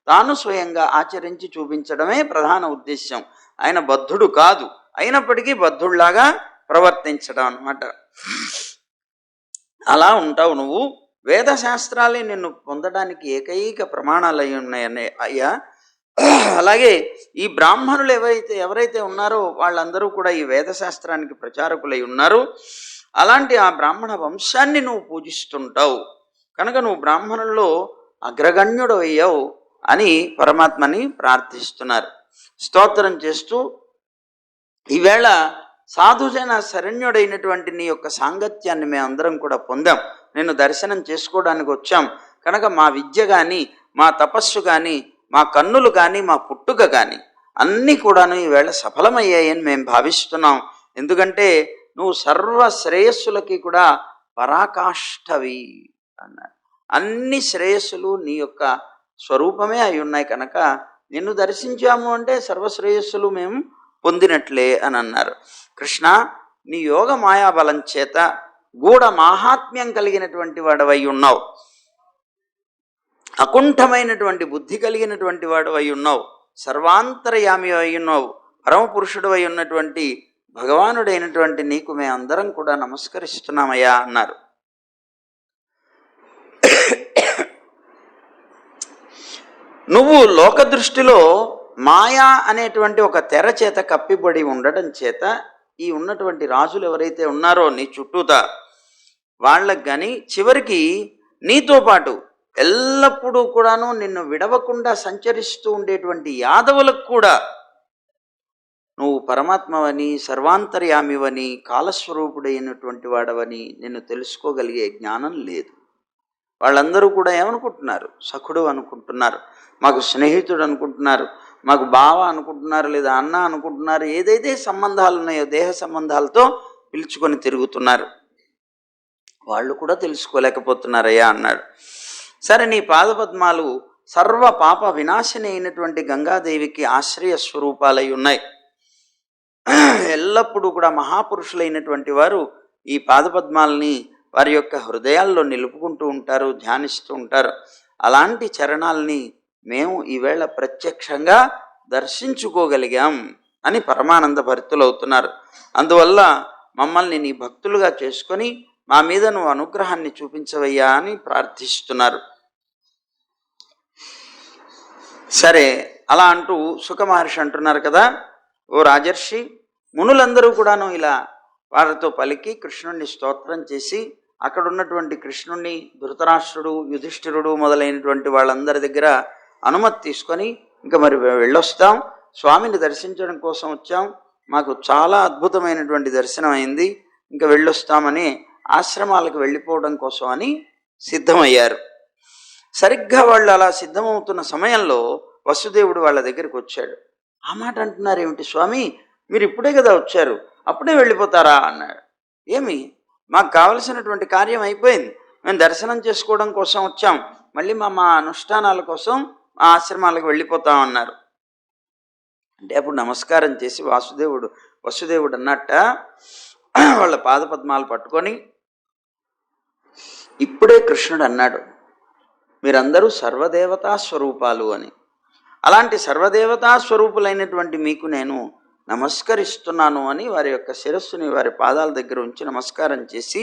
తాను స్వయంగా ఆచరించి చూపించడమే ప్రధాన ఉద్దేశం. ఆయన బద్ధుడు కాదు, అయినప్పటికీ బద్ధుడిలాగా ప్రవర్తించడం అన్నమాట. అలా ఉంటావు నువ్వు. వేదశాస్త్రాలే నిన్ను పొందడానికి ఏకైక ప్రమాణాలు అయి ఉన్నాయనే అయ్యా. అలాగే ఈ బ్రాహ్మణులు ఎవరైతే ఉన్నారో వాళ్ళందరూ కూడా ఈ వేదశాస్త్రానికి ప్రచారకులై ఉన్నారు. అలాంటి ఆ బ్రాహ్మణ వంశాన్ని నువ్వు పూజిస్తుంటావు కనుక నువ్వు బ్రాహ్మణుల్లో అగ్రగణ్యుడు అయ్యావు అని పరమాత్మని ప్రార్థిస్తున్నారు, స్తోత్రం చేస్తూ. ఈవేళ సాధుజన శరణ్యుడైనటువంటి నీ యొక్క సాంగత్యాన్ని మేమందరం కూడా పొందాం. నేను దర్శనం చేసుకోవడానికి వచ్చాం కనుక మా విద్య కానీ, మా తపస్సు కానీ, మా కన్నులు కానీ, మా పుట్టుక కానీ అన్నీ కూడాను ఈవేళ సఫలమయ్యాయని మేము భావిస్తున్నాం. ఎందుకంటే నువ్వు సర్వ శ్రేయస్సులకి కూడా పరాకాష్ఠవి అన్నాడు. అన్ని శ్రేయస్సులు నీ యొక్క స్వరూపమే అయి ఉన్నాయి కనుక నిన్ను దర్శించాము అంటే సర్వశ్రేయస్సులు మేము పొందినట్లే అని అన్నారు. కృష్ణ, నీ యోగ మాయాబలం చేత గూఢ మాహాత్మ్యం కలిగినటువంటి వాడవై ఉన్నావు, అకుంఠమైనటువంటి బుద్ధి కలిగినటువంటి వాడు అయి ఉన్నావు, సర్వాంతర్యామి అయి ఉన్నావు, పరమపురుషుడు అయి ఉన్నటువంటి భగవానుడైనటువంటి నీకు మేమందరం కూడా నమస్కరిస్తున్నామయ్యా అన్నారు. నువ్వు లోక దృష్టిలో మాయా అనేటువంటి ఒక తెర చేత కప్పిబడి ఉండడం చేత ఈ ఉన్నటువంటి రాజులు ఎవరైతే ఉన్నారో నీ చుట్టూతా వాళ్ళకి కానీ చివరికి నీతో పాటు ఎల్లప్పుడూ కూడాను నిన్ను విడవకుండా సంచరిస్తూ ఉండేటువంటి యాదవులకు కూడా నువ్వు పరమాత్మవని, సర్వాంతర్యామివని, కాలస్వరూపుడైనటువంటి వాడవని నిన్ను తెలుసుకోగలిగే జ్ఞానం లేదు. వాళ్ళందరూ కూడా ఏమనుకుంటున్నారు? సఖుడు అనుకుంటున్నారు, మాకు స్నేహితుడు అనుకుంటున్నారు, మాకు బావ అనుకుంటున్నారు, లేదా అన్న అనుకుంటున్నారు. ఏదైతే సంబంధాలు ఉన్నాయో దేహ సంబంధాలతో పిలుచుకొని తిరుగుతున్నారు. వాళ్ళు కూడా తెలుసుకోలేకపోతున్నారయ్యా అన్నాడు. సరే, నీ పాదపద్మాలు సర్వ పాప వినాశిని అయినటువంటి గంగాదేవికి ఆశ్రయ స్వరూపాలై ఉన్నాయి. ఎల్లప్పుడూ కూడా మహాపురుషులైనటువంటి వారు ఈ పాదపద్మాలని వారి యొక్క హృదయాల్లో నిలుపుకుంటూ ఉంటారు, ధ్యానిస్తూ ఉంటారు. అలాంటి చరణాలని మేము ఈవేళ ప్రత్యక్షంగా దర్శించుకోగలిగాం అని పరమానంద భరితులవుతున్నారు. అందువల్ల మమ్మల్ని నీ భక్తులుగా చేసుకొని మా మీద నువ్వు అనుగ్రహాన్ని చూపించవయ్యా అని ప్రార్థిస్తున్నారు. సరే, అలా అంటూ సుఖ మహర్షి అంటున్నారు కదా, ఓ రాజర్షి, మునులందరూ కూడాను ఇలా వారితో పలికి కృష్ణుణ్ణి స్తోత్రం చేసి అక్కడ ఉన్నటువంటి కృష్ణుణ్ణి ధృతరాష్ట్రుడు, యుధిష్ఠిరుడు మొదలైనటువంటి వాళ్ళందరి దగ్గర అనుమతి తీసుకొని ఇంకా మరి వెళ్ళొస్తాం, స్వామిని దర్శించడం కోసం వచ్చాం, మాకు చాలా అద్భుతమైనటువంటి దర్శనం అయింది, ఇంకా వెళ్ళొస్తామని ఆశ్రమాలకు వెళ్ళిపోవడం కోసం అని సిద్ధమయ్యారు. సరిగ్గా వాళ్ళు అలా సిద్ధమవుతున్న సమయంలో వసుదేవుడు వాళ్ళ దగ్గరికి వచ్చాడు. ఆ మాట అంటున్నారు ఏమిటి స్వామి, మీరు ఇప్పుడే కదా వచ్చారు, అప్పుడే వెళ్ళిపోతారా అన్నాడు. ఏమి, మాకు కావలసినటువంటి కార్యం అయిపోయింది, మేము దర్శనం చేసుకోవడం కోసం వచ్చాం, మళ్ళీ మా అనుష్ఠానాల కోసం మా ఆశ్రమాలకు వెళ్ళిపోతాం అన్నారు. అంటే అప్పుడు నమస్కారం చేసి వసుదేవుడు అన్నట్ట వాళ్ళ పాదపద్మాలు పట్టుకొని, ఇప్పుడే కృష్ణుడు అన్నాడు మీరందరూ సర్వదేవతా స్వరూపాలు అని. అలాంటి సర్వదేవతా స్వరూపులైనటువంటి మీకు నేను నమస్కరిస్తున్నాను అని వారి యొక్క శిరస్సుని వారి పాదాల దగ్గర ఉంచి నమస్కారం చేసి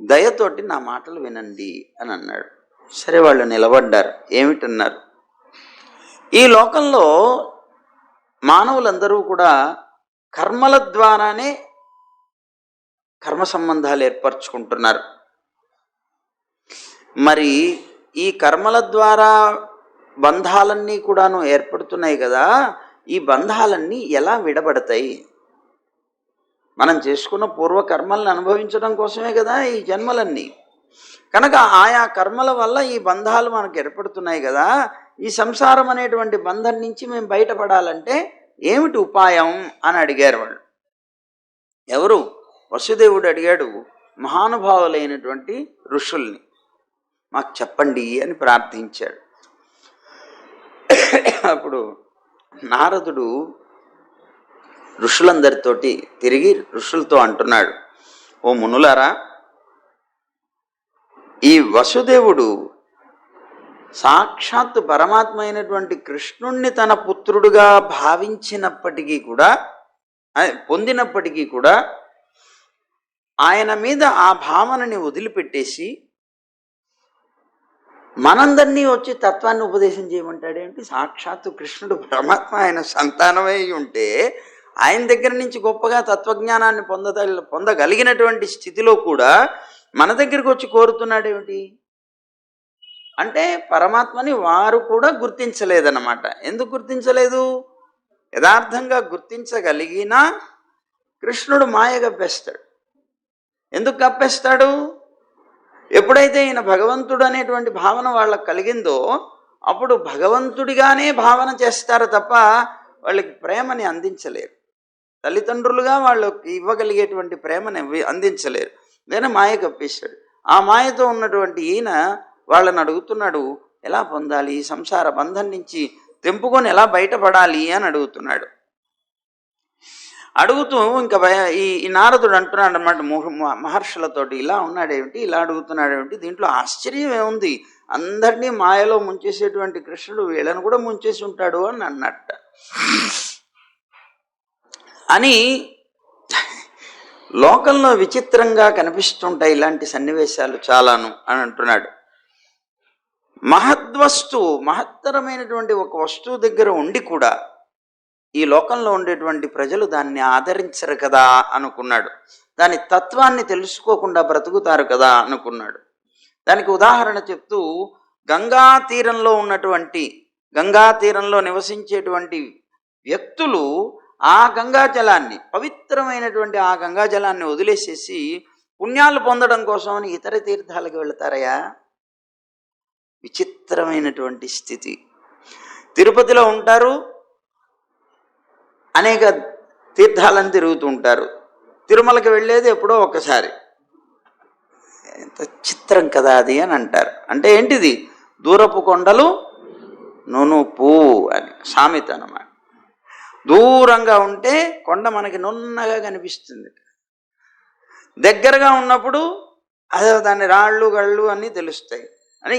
దయతోటి నా మాటలు వినండి అని అన్నాడు. సరే, వాళ్ళు నిలబడ్డారు. ఏమిటన్నారు? ఈ లోకంలో మానవులందరూ కూడా కర్మల ద్వారానే కర్మ సంబంధాలు ఏర్పరచుకుంటున్నారు. మరి ఈ కర్మల ద్వారా బంధాలన్నీ కూడాను ఏర్పడుతున్నాయి కదా, ఈ బంధాలన్నీ ఎలా విడబడతాయి? మనం చేసుకున్న పూర్వకర్మల్ని అనుభవించడం కోసమే కదా ఈ జన్మలన్నీ. కనుక ఆయా కర్మల వల్ల ఈ బంధాలు మనకు ఏర్పడుతున్నాయి కదా. ఈ సంసారం అనేటువంటి బంధం నుంచి మేము బయటపడాలంటే ఏమిటి ఉపాయం అని అడిగారు వాళ్ళు. ఎవరు? వసుదేవుడు అడిగాడు మహానుభావులైనటువంటి ఋషుల్ని, మాకు చెప్పండి అని ప్రార్థించాడు. అప్పుడు నారదుడు ఋషులందరితోటి తిరిగి ఋషులతో అంటున్నాడు, ఓ మునులారా, ఈ వసుదేవుడు సాక్షాత్తు పరమాత్మ అయినటువంటి కృష్ణుణ్ణి తన పుత్రుడుగా భావించినప్పటికీ కూడా, పొందినప్పటికీ కూడా ఆయన మీద ఆ భావనని వదిలిపెట్టేసి మనందరినీ వచ్చి తత్వాన్ని ఉపదేశం చేయమంటాడేంటి? సాక్షాత్తు కృష్ణుడు పరమాత్మ ఆయన సంతానమై ఉంటే ఆయన దగ్గర నుంచి గొప్పగా తత్వజ్ఞానాన్ని పొందగలిగినటువంటి స్థితిలో కూడా మన దగ్గరికి వచ్చి కోరుతున్నాడేమిటి అంటే పరమాత్మని వారు కూడా గుర్తించలేదన్నమాట. ఎందుకు గుర్తించలేదు? యథార్థంగా గుర్తించగలిగినా కృష్ణుడు మాయ కప్పేస్తాడు. ఎందుకు కప్పేస్తాడు? ఎప్పుడైతే ఈయన భగవంతుడు అనేటువంటి భావన వాళ్ళకి కలిగిందో అప్పుడు భగవంతుడిగానే భావన చేస్తారు తప్ప వాళ్ళకి ప్రేమని అందించలేరు. తల్లిదండ్రులుగా వాళ్ళకి ఇవ్వగలిగేటువంటి ప్రేమని అందించలేరు. నేను మాయ కప్పేశాడు. ఆ మాయతో ఉన్నటువంటి ఈయన వాళ్ళని అడుగుతున్నాడు, ఎలా పొందాలి, సంసార బంధం నుంచి తెంపుకొని ఎలా బయటపడాలి అని అడుగుతున్నాడు. అడుగుతూ ఇంకా ఈ నారదుడు అంటున్నాడు అన్నమాట మహర్షులతోటి, ఇలా ఉన్నాడేమిటి, ఇలా అడుగుతున్నాడేమిటి, దీంట్లో ఆశ్చర్యం ఏముంది, అందరినీ మాయలో ముంచేసేటువంటి కృష్ణుడు వీళ్ళను కూడా ముంచేసి ఉంటాడు అని అన్నట్ట అని. లోకంలో విచిత్రంగా కనిపిస్తుంటాయి ఇలాంటి సన్నివేశాలు చాలాను అని అంటున్నాడు. మహద్వస్తువు, మహత్తరమైనటువంటి ఒక వస్తువు దగ్గర ఉండి కూడా ఈ లోకంలో ఉండేటువంటి ప్రజలు దాన్ని ఆదరించరు కదా అనుకున్నాడు. దాని తత్వాన్ని తెలుసుకోకుండా బ్రతుకుతారు కదా అనుకున్నాడు. దానికి ఉదాహరణ చెప్తూ గంగా తీరంలో నివసించేటువంటి వ్యక్తులు ఆ గంగాజలాన్ని, పవిత్రమైనటువంటి ఆ గంగాజలాన్ని వదిలేసేసి పుణ్యాలు పొందడం కోసం అని ఇతర తీర్థాలకు వెళతారయా. విచిత్రమైనటువంటి స్థితి. తిరుపతిలో ఉంటారు, అనేక తీర్థాలను తిరుగుతూ ఉంటారు. తిరుమలకి వెళ్ళేది ఎప్పుడో ఒకసారి. ఎంత చిత్రం కదా అది అని అంటారు. అంటే ఏంటిది? దూరపు కొండలు నునుపు అని సామెత అన్నమాట. దూరంగా ఉంటే కొండ మనకి నున్నగా కనిపిస్తుంది, దగ్గరగా ఉన్నప్పుడు అదే దాని రాళ్ళు గళ్ళు అన్నీ తెలుస్తాయి. అని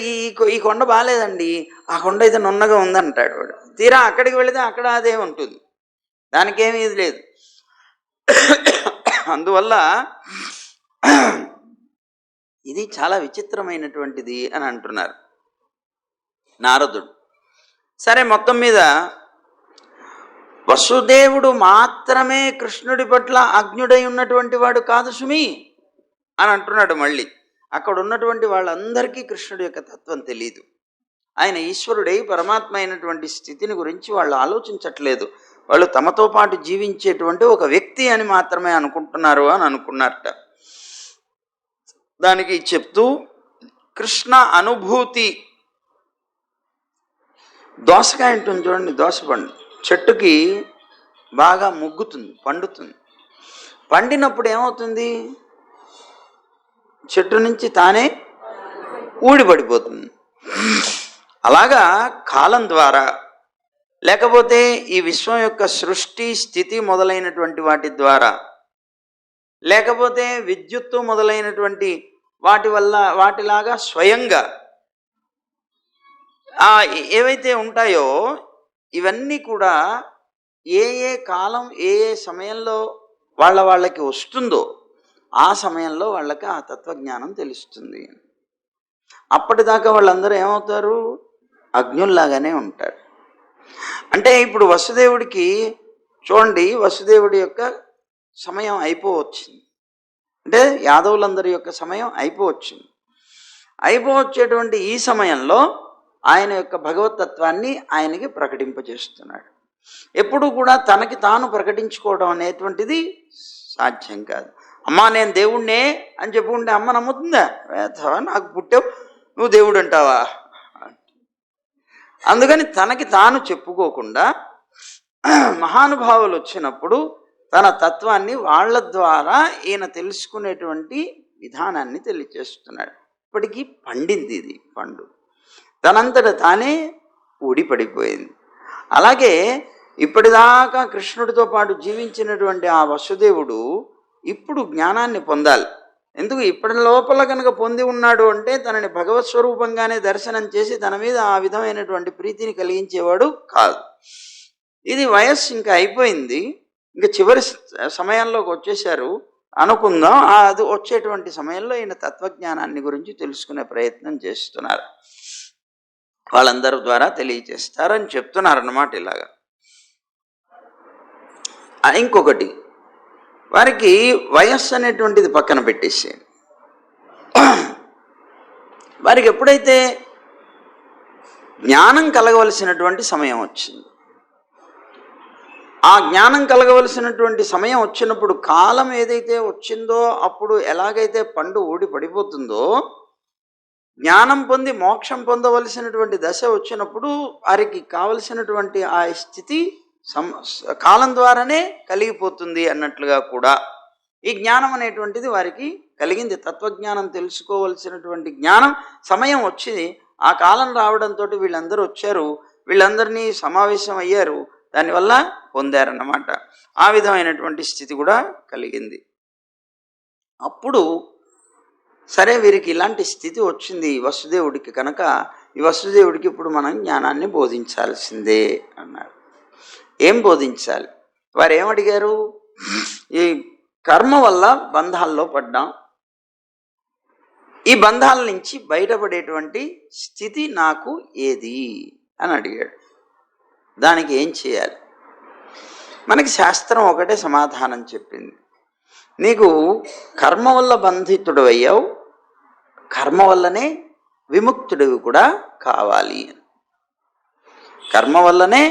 ఈ కొండ బాగాలేదండి, ఆ కొండ అయితే నున్నగా ఉందంటాడు వాడు. తీరా అక్కడికి వెళితే అక్కడ అదే ఉంటుంది, దానికేమీ ఇది లేదు. అందువల్ల ఇది చాలా విచిత్రమైనటువంటిది అని అంటున్నారు నారదుడు. సరే, మొత్తం మీద వసుదేవుడు మాత్రమే కృష్ణుడి పట్ల అజ్ఞుడై ఉన్నటువంటి వాడు కాదు సుమి అని అంటున్నాడు. మళ్ళీ అక్కడ ఉన్నటువంటి వాళ్ళందరికీ కృష్ణుడి యొక్క తత్వం తెలియదు. ఆయన ఈశ్వరుడై పరమాత్మ అయినటువంటి స్థితిని గురించి వాళ్ళు ఆలోచించట్లేదు. వాళ్ళు తమతో పాటు జీవించేటువంటి ఒక వ్యక్తి అని మాత్రమే అనుకుంటున్నారు అని అనుకున్నారట. దానికి చెప్తూ కృష్ణ అనుభూతి. దోసకాయ ఉంటుంది చూడండి, దోసపండు చెట్టుకి బాగా ముగ్గుతుంది, పండుతుంది. పండినప్పుడు ఏమవుతుంది? చెట్టు నుంచి తానే ఊడిపడిపోతుంది. అలాగా కాలం ద్వారా, లేకపోతే ఈ విశ్వం యొక్క సృష్టి స్థితి మొదలైనటువంటి వాటి ద్వారా, లేకపోతే విద్యుత్తు మొదలైనటువంటి వాటి వల్ల, వాటిలాగా స్వయంగా ఏవైతే ఉంటాయో ఇవన్నీ కూడా ఏ ఏ కాలం ఏ ఏ సమయంలో వాళ్ళకి వస్తుందో ఆ సమయంలో వాళ్ళకి ఆ తత్వజ్ఞానం తెలుస్తుంది. అప్పటిదాకా వాళ్ళందరూ ఏమవుతారు? అజ్ఞుల్లాగానే ఉంటారు. అంటే ఇప్పుడు వసుదేవుడికి చూడండి, వసుదేవుడి యొక్క సమయం అయిపోవచ్చింది. అంటే యాదవులందరి యొక్క సమయం అయిపోవచ్చింది. అయిపోవచ్చేటువంటి ఈ సమయంలో ఆయన యొక్క భగవతత్వాన్ని ఆయనకి ప్రకటింపజేస్తున్నాడు. ఎప్పుడు కూడా తనకి తాను ప్రకటించుకోవడం అనేటువంటిది సాధ్యం కాదు. అమ్మా నేను దేవుణ్ణే అని చెప్పుకుంటే అమ్మ నమ్ముతుందా? వేధవా, నాకు పుట్టావు, నువ్వు దేవుడు అంటావా? అందుకని తనకి తాను చెప్పుకోకుండా మహానుభావులు వచ్చినప్పుడు తన తత్వాన్ని వాళ్ళ ద్వారా ఈయన తెలుసుకునేటువంటి విధానాన్ని తెలియచేస్తున్నాడు. ఇప్పటికీ పండింది ఇది పండు, తనంతట తానే ఊడిపడిపోయింది. అలాగే ఇప్పటిదాకా కృష్ణుడితో పాటు జీవించినటువంటి ఆ వసుదేవుడు ఇప్పుడు జ్ఞానాన్ని పొందాలి. ఎందుకు? ఇప్పటి లోపల కనుక పొంది ఉన్నాడు అంటే తనని భగవత్ స్వరూపంగానే దర్శనం చేసి తన మీద ఆ విధమైనటువంటి ప్రీతిని కలిగించేవాడు కాదు. ఇది వయస్సు ఇంకా అయిపోయింది, ఇంకా చివరి సమయంలోకి వచ్చేసారు అనుకుందాం. అది వచ్చేటువంటి సమయంలో ఈయన తత్వజ్ఞానాన్ని గురించి తెలుసుకునే ప్రయత్నం చేస్తున్నారు, వాళ్ళందరి ద్వారా తెలియచేస్తారని చెప్తున్నారన్నమాట. ఇలాగా ఇంకొకటి, వారికి వయస్సు అనేటువంటిది పక్కన పెట్టేసి వారికి ఎప్పుడైతే జ్ఞానం కలగవలసినటువంటి సమయం వచ్చింది, ఆ జ్ఞానం కలగవలసినటువంటి సమయం వచ్చినప్పుడు కాలం ఏదైతే వచ్చిందో అప్పుడు ఎలాగైతే పండు ఊడి పడిపోతుందో, జ్ఞానం పొంది మోక్షం పొందవలసినటువంటి దశ వచ్చినప్పుడు వారికి కావలసినటువంటి ఆ స్థితి కాలం ద్వారానే కలిగిపోతుంది అన్నట్లుగా కూడా ఈ జ్ఞానం అనేటువంటిది వారికి కలిగింది. తత్వజ్ఞానం తెలుసుకోవలసినటువంటి జ్ఞానం సమయం వచ్చింది, ఆ కాలం రావడంతో వీళ్ళందరూ వచ్చారు, వీళ్ళందరినీ సమావేశం అయ్యారు, దానివల్ల పొందారన్నమాట. ఆ విధమైనటువంటి స్థితి కూడా కలిగింది. అప్పుడు సరే వీరికి ఇలాంటి స్థితి వచ్చింది వసుదేవుడికి కనుక ఈ వసుదేవుడికి ఇప్పుడు మనం జ్ఞానాన్ని బోధించాల్సిందే అన్నారు. ఏం బోధించాలి? వారు ఏమడిగారు? ఈ కర్మ వల్ల బంధాల్లో పడ్డాం, ఈ బంధాల నుంచి బయటపడేటువంటి స్థితి నాకు ఏది అని అడిగాడు. దానికి ఏం చేయాలి? మనకి శాస్త్రం ఒకటే సమాధానం చెప్పింది, నీకు కర్మ వల్ల బంధితుడు అయ్యావు, కర్మ వల్లనే విముక్తుడివి కూడా కావాలి. కర్మ వల్లనే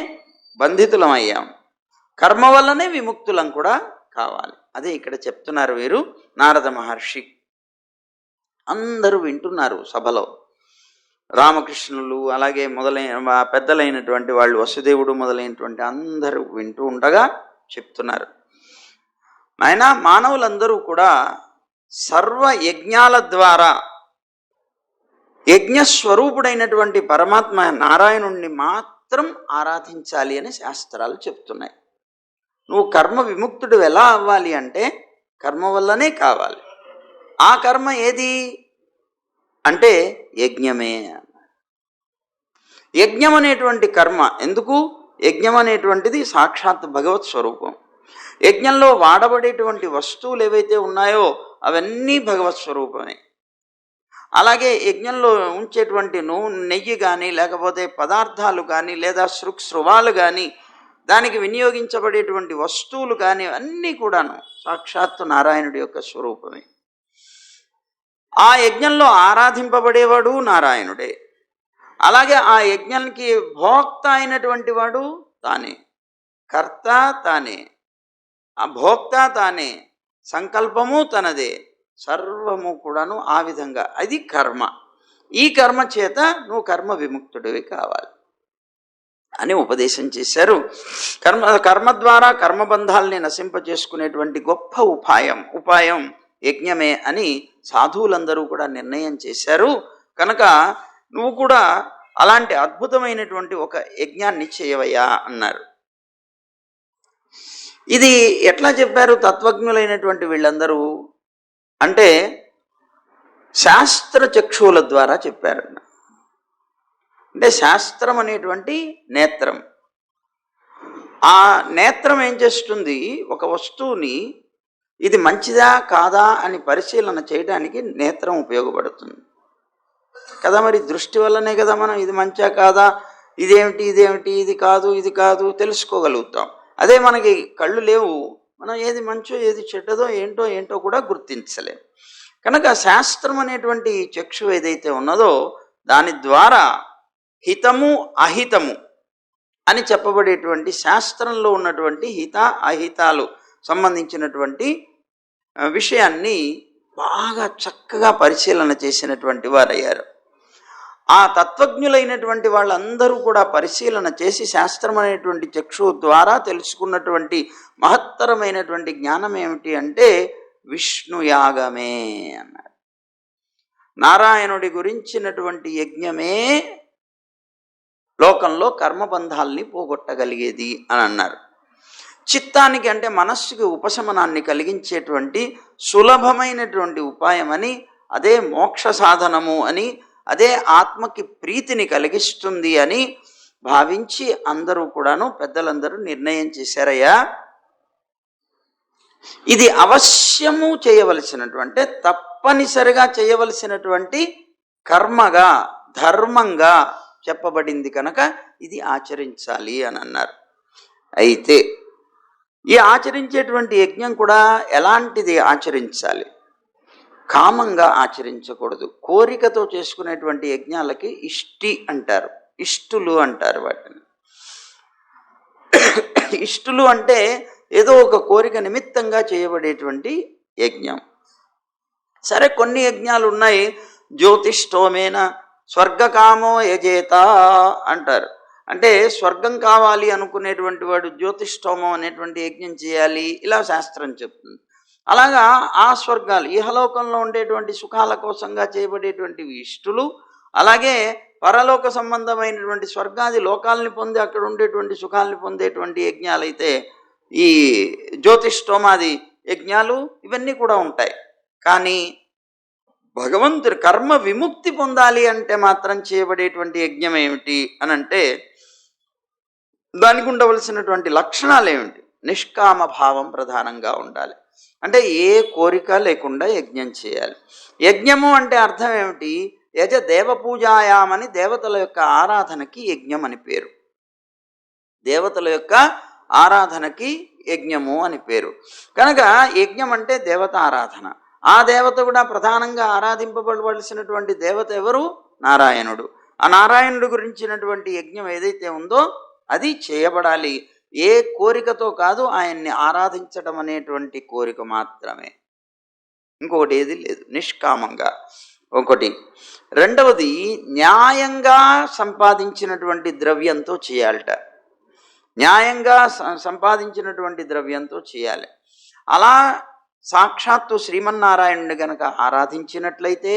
బంధితులం అయ్యాం, కర్మ వల్లనే విముక్తులం కూడా కావాలి. అదే ఇక్కడ చెప్తున్నారు వీరు నారద మహర్షి. అందరూ వింటున్నారు సభలో, రామకృష్ణులు అలాగే మొదలైన పెద్దలైనటువంటి వాళ్ళు, వసుదేవుడు మొదలైనటువంటి అందరూ వింటూ ఉండగా చెప్తున్నారు, నాయనా మానవులందరూ కూడా సర్వ యజ్ఞాల ద్వారా యజ్ఞస్వరూపుడైనటువంటి పరమాత్మ నారాయణుణ్ణి మాత్రం ఆరాధించాలి అని శాస్త్రాలు చెప్తున్నాయి. నువ్వు కర్మ విముక్తుడు ఎలా అవ్వాలి అంటే కర్మ వల్లనే కావాలి. ఆ కర్మ ఏది అంటే యజ్ఞమే. యజ్ఞం అనేటువంటి కర్మ ఎందుకు? యజ్ఞం అనేటువంటిది సాక్షాత్ భగవత్ స్వరూపం. యజ్ఞంలో వాడబడేటువంటి వస్తువులు ఏవైతే ఉన్నాయో అవన్నీ భగవత్ స్వరూపమే. అలాగే యజ్ఞంలో ఉంచేటువంటి నెయ్యి కానీ లేకపోతే పదార్థాలు కానీ లేదా శృవాలు కానీ దానికి వినియోగించబడేటువంటి వస్తువులు కానీ అన్నీ కూడాను సాక్షాత్తు నారాయణుడి యొక్క స్వరూపమే. ఆ యజ్ఞంలో ఆరాధింపబడేవాడు నారాయణుడే. అలాగే ఆ యజ్ఞానికి భోక్త అయినటువంటి వాడు తానే, కర్త తానే, ఆ భోక్త తానే, సంకల్పము తనదే, సర్వము కూడాను ఆ విధంగా. అది కర్మ. ఈ కర్మ చేత నువ్వు కర్మ విముక్తుడివి కావాలి అని ఉపదేశం చేశారు. కర్మ ద్వారా కర్మబంధాలని నశింపజేసుకునేటువంటి గొప్ప ఉపాయం యజ్ఞమే అని సాధువులందరూ కూడా నిర్ణయం చేశారు. కనుక నువ్వు కూడా అలాంటి అద్భుతమైనటువంటి ఒక యజ్ఞాన్ని చేయవయ్యా అన్నారు. ఇది ఎట్లా చెప్పారు తత్వజ్ఞులైనటువంటి వీళ్ళందరూ అంటే శాస్త్ర చక్షువుల ద్వారా చెప్పారు. అంటే శాస్త్రం అనేటువంటి నేత్రం, ఆ నేత్రం ఏం చేస్తుంది? ఒక వస్తువుని ఇది మంచిదా కాదా అని పరిశీలన చేయడానికి నేత్రం ఉపయోగపడుతుంది కదా. మరి దృష్టి వల్లనే కదా మనం ఇది మంచా కాదా, ఇదేమిటి ఇది కాదు తెలుసుకోగలుగుతాం. అదే మనకి కళ్ళు లేవు, మనం ఏది మంచో ఏది చెడ్డదో ఏంటో కూడా గుర్తించలేం. కనుక శాస్త్రం అనేటువంటి చక్షు ఏదైతే ఉన్నదో దాని ద్వారా హితము అహితము అని చెప్పబడేటువంటి శాస్త్రంలో ఉన్నటువంటి హిత అహితాలు సంబంధించినటువంటి విషయాన్ని బాగా చక్కగా పరిశీలన చేసినటువంటి వారయ్యారు. ఆ తత్వజ్ఞులైనటువంటి వాళ్ళందరూ కూడా పరిశీలన చేసి శాస్త్రం అనేటువంటి చక్షు ద్వారా తెలుసుకున్నటువంటి మహత్తరమైనటువంటి జ్ఞానం ఏమిటి అంటే విష్ణుయాగమే అన్నారు. నారాయణుడి గురించినటువంటి యజ్ఞమే లోకంలో కర్మబంధాల్ని పోగొట్టగలిగేది అని అన్నారు. చిత్తానికి అంటే మనస్సుకి ఉపశమనాన్ని కలిగించేటువంటి సులభమైనటువంటి ఉపాయమని, అదే మోక్ష సాధనము అని, అదే ఆత్మకి ప్రీతిని కలిగిస్తుంది అని భావించి అందరూ కూడాను పెద్దలందరూ నిర్ణయం చేశారయ్యా, ఇది అవశ్యము చేయవలసినటువంటి, తప్పనిసరిగా చేయవలసినటువంటి కర్మగా ధర్మంగా చెప్పబడింది కనుక ఇది ఆచరించాలి అని అన్నారు. అయితే ఈ ఆచరించేటువంటి యజ్ఞం కూడా ఎలాంటిది ఆచరించాలి? కామంగా ఆచరించకూడదు. కోరికతో చేసుకునేటువంటి యజ్ఞాలకి ఇష్టి అంటారు, ఇష్టులు అంటారు వాటిని. ఇష్టులు అంటే ఏదో ఒక కోరిక నిమిత్తంగా చేయబడేటువంటి యజ్ఞం. సరే, కొన్ని యజ్ఞాలు ఉన్నాయి. జ్యోతిష్టోమేన స్వర్గకామో యజేత అంటారు. అంటే స్వర్గం కావాలి అనుకునేటువంటి వాడు జ్యోతిష్టోమం అనేటువంటి యజ్ఞం చేయాలి, ఇలా శాస్త్రం చెప్తుంది. అలాగా ఆ స్వర్గాలు ఇహలోకంలో ఉండేటువంటి సుఖాల కోసంగా చేయబడేటువంటివి ఇష్టులు. అలాగే పరలోక సంబంధమైనటువంటి స్వర్గాది లోకాలని పొంది అక్కడ ఉండేటువంటి సుఖాలని పొందేటువంటి యజ్ఞాలైతే ఈ జ్యోతిష్టోమాది యజ్ఞాలు ఇవన్నీ కూడా ఉంటాయి. కానీ భగవంతుడు కర్మ విముక్తి పొందాలి అంటే మాత్రం చేయబడేటువంటి యజ్ఞం ఏమిటి అని అంటే దానికి ఉండవలసినటువంటి లక్షణాలు ఏమిటి? నిష్కామ భావం ప్రధానంగా ఉండాలి. అంటే ఏ కోరిక లేకుండా యజ్ఞం చేయాలి. యజ్ఞము అంటే అర్థం ఏమిటి? యజ దేవపూజాయామని, దేవతల యొక్క ఆరాధనకి యజ్ఞం అని పేరు. దేవతల యొక్క ఆరాధనకి యజ్ఞము అని పేరు. కనుక యజ్ఞం అంటే దేవత ఆరాధన. ఆ దేవత కూడా ప్రధానంగా ఆరాధింపబడవలసినటువంటి దేవత ఎవరు? నారాయణుడు. ఆ నారాయణుడు గురించినటువంటి యజ్ఞం ఏదైతే ఉందో అది చేయబడాలి. ఏ కోరికతో కాదు, ఆయన్ని ఆరాధించడం అనేటువంటి కోరిక మాత్రమే, ఇంకొకటి ఏది లేదు. నిష్కామంగా ఒకటి. రెండవది, న్యాయంగా సంపాదించినటువంటి ద్రవ్యంతో చేయాలట. న్యాయంగా సంపాదించినటువంటి ద్రవ్యంతో చేయాలి. అలా సాక్షాత్తు శ్రీమన్నారాయణుని గనక ఆరాధించినట్లయితే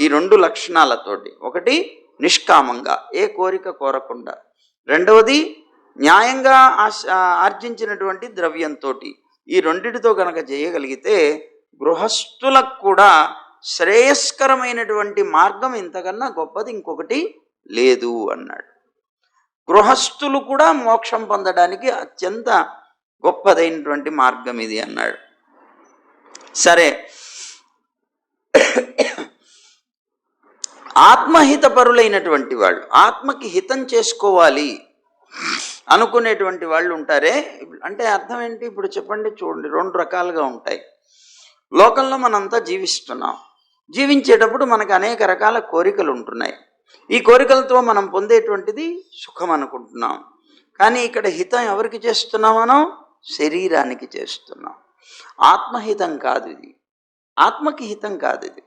ఈ రెండు లక్షణాలతోటి, ఒకటి నిష్కామంగా ఏ కోరిక కోరకుండా, రెండవది న్యాయంగా ఆర్జించినటువంటి ద్రవ్యంతో, ఈ రెండిటితో కనుక చేయగలిగితే గృహస్థులకు కూడా శ్రేయస్కరమైనటువంటి మార్గం ఇంతకన్నా గొప్పది ఇంకొకటి లేదు అన్నాడు. గృహస్థులు కూడా మోక్షం పొందడానికి అత్యంత గొప్పదైనటువంటి మార్గం ఇది అన్నాడు. సరే, ఆత్మహితపరులైనటువంటి వాళ్ళు, ఆత్మకి హితం చేసుకోవాలి అనుకునేటువంటి వాళ్ళు ఉంటారే. అంటే అర్థం ఏంటి? ఇప్పుడు చెప్పండి, చూడండి, రెండు రకాలుగా ఉంటాయి. లోకంలో మనంతా జీవిస్తున్నాం. జీవించేటప్పుడు మనకు అనేక రకాల కోరికలు ఉంటున్నాయి. ఈ కోరికలతో మనం పొందేటువంటిది సుఖం అనుకుంటున్నాం. కానీ ఇక్కడ హితం ఎవరికి చేస్తున్నాం? మనం శరీరానికి చేస్తున్నాం. ఆత్మహితం కాదు ఇది, ఆత్మకి హితం కాదు ఇది,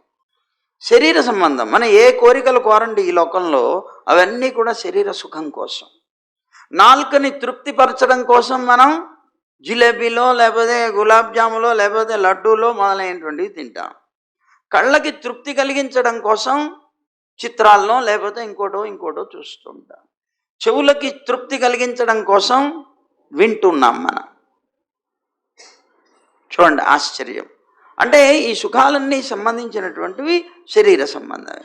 శరీర సంబంధం. మనం ఏ కోరికలు కోరండి ఈ లోకంలో, అవన్నీ కూడా శరీర సుఖం కోసం. నాలుకని తృప్తిపరచడం కోసం మనం జిలేబీలో, లేకపోతే గులాబ్ జాములో, లేకపోతే లడ్డూలో మొదలైనటువంటివి తింటాం. కళ్ళకి తృప్తి కలిగించడం కోసం చిత్రాల్లో, లేకపోతే ఇంకోటో చూస్తుంటాం. చెవులకి తృప్తి కలిగించడం కోసం వింటున్నాం మనం. చూడండి ఆశ్చర్యం. అంటే ఈ సుఖాలన్నీ సంబంధించినటువంటివి శరీర సంబంధమే.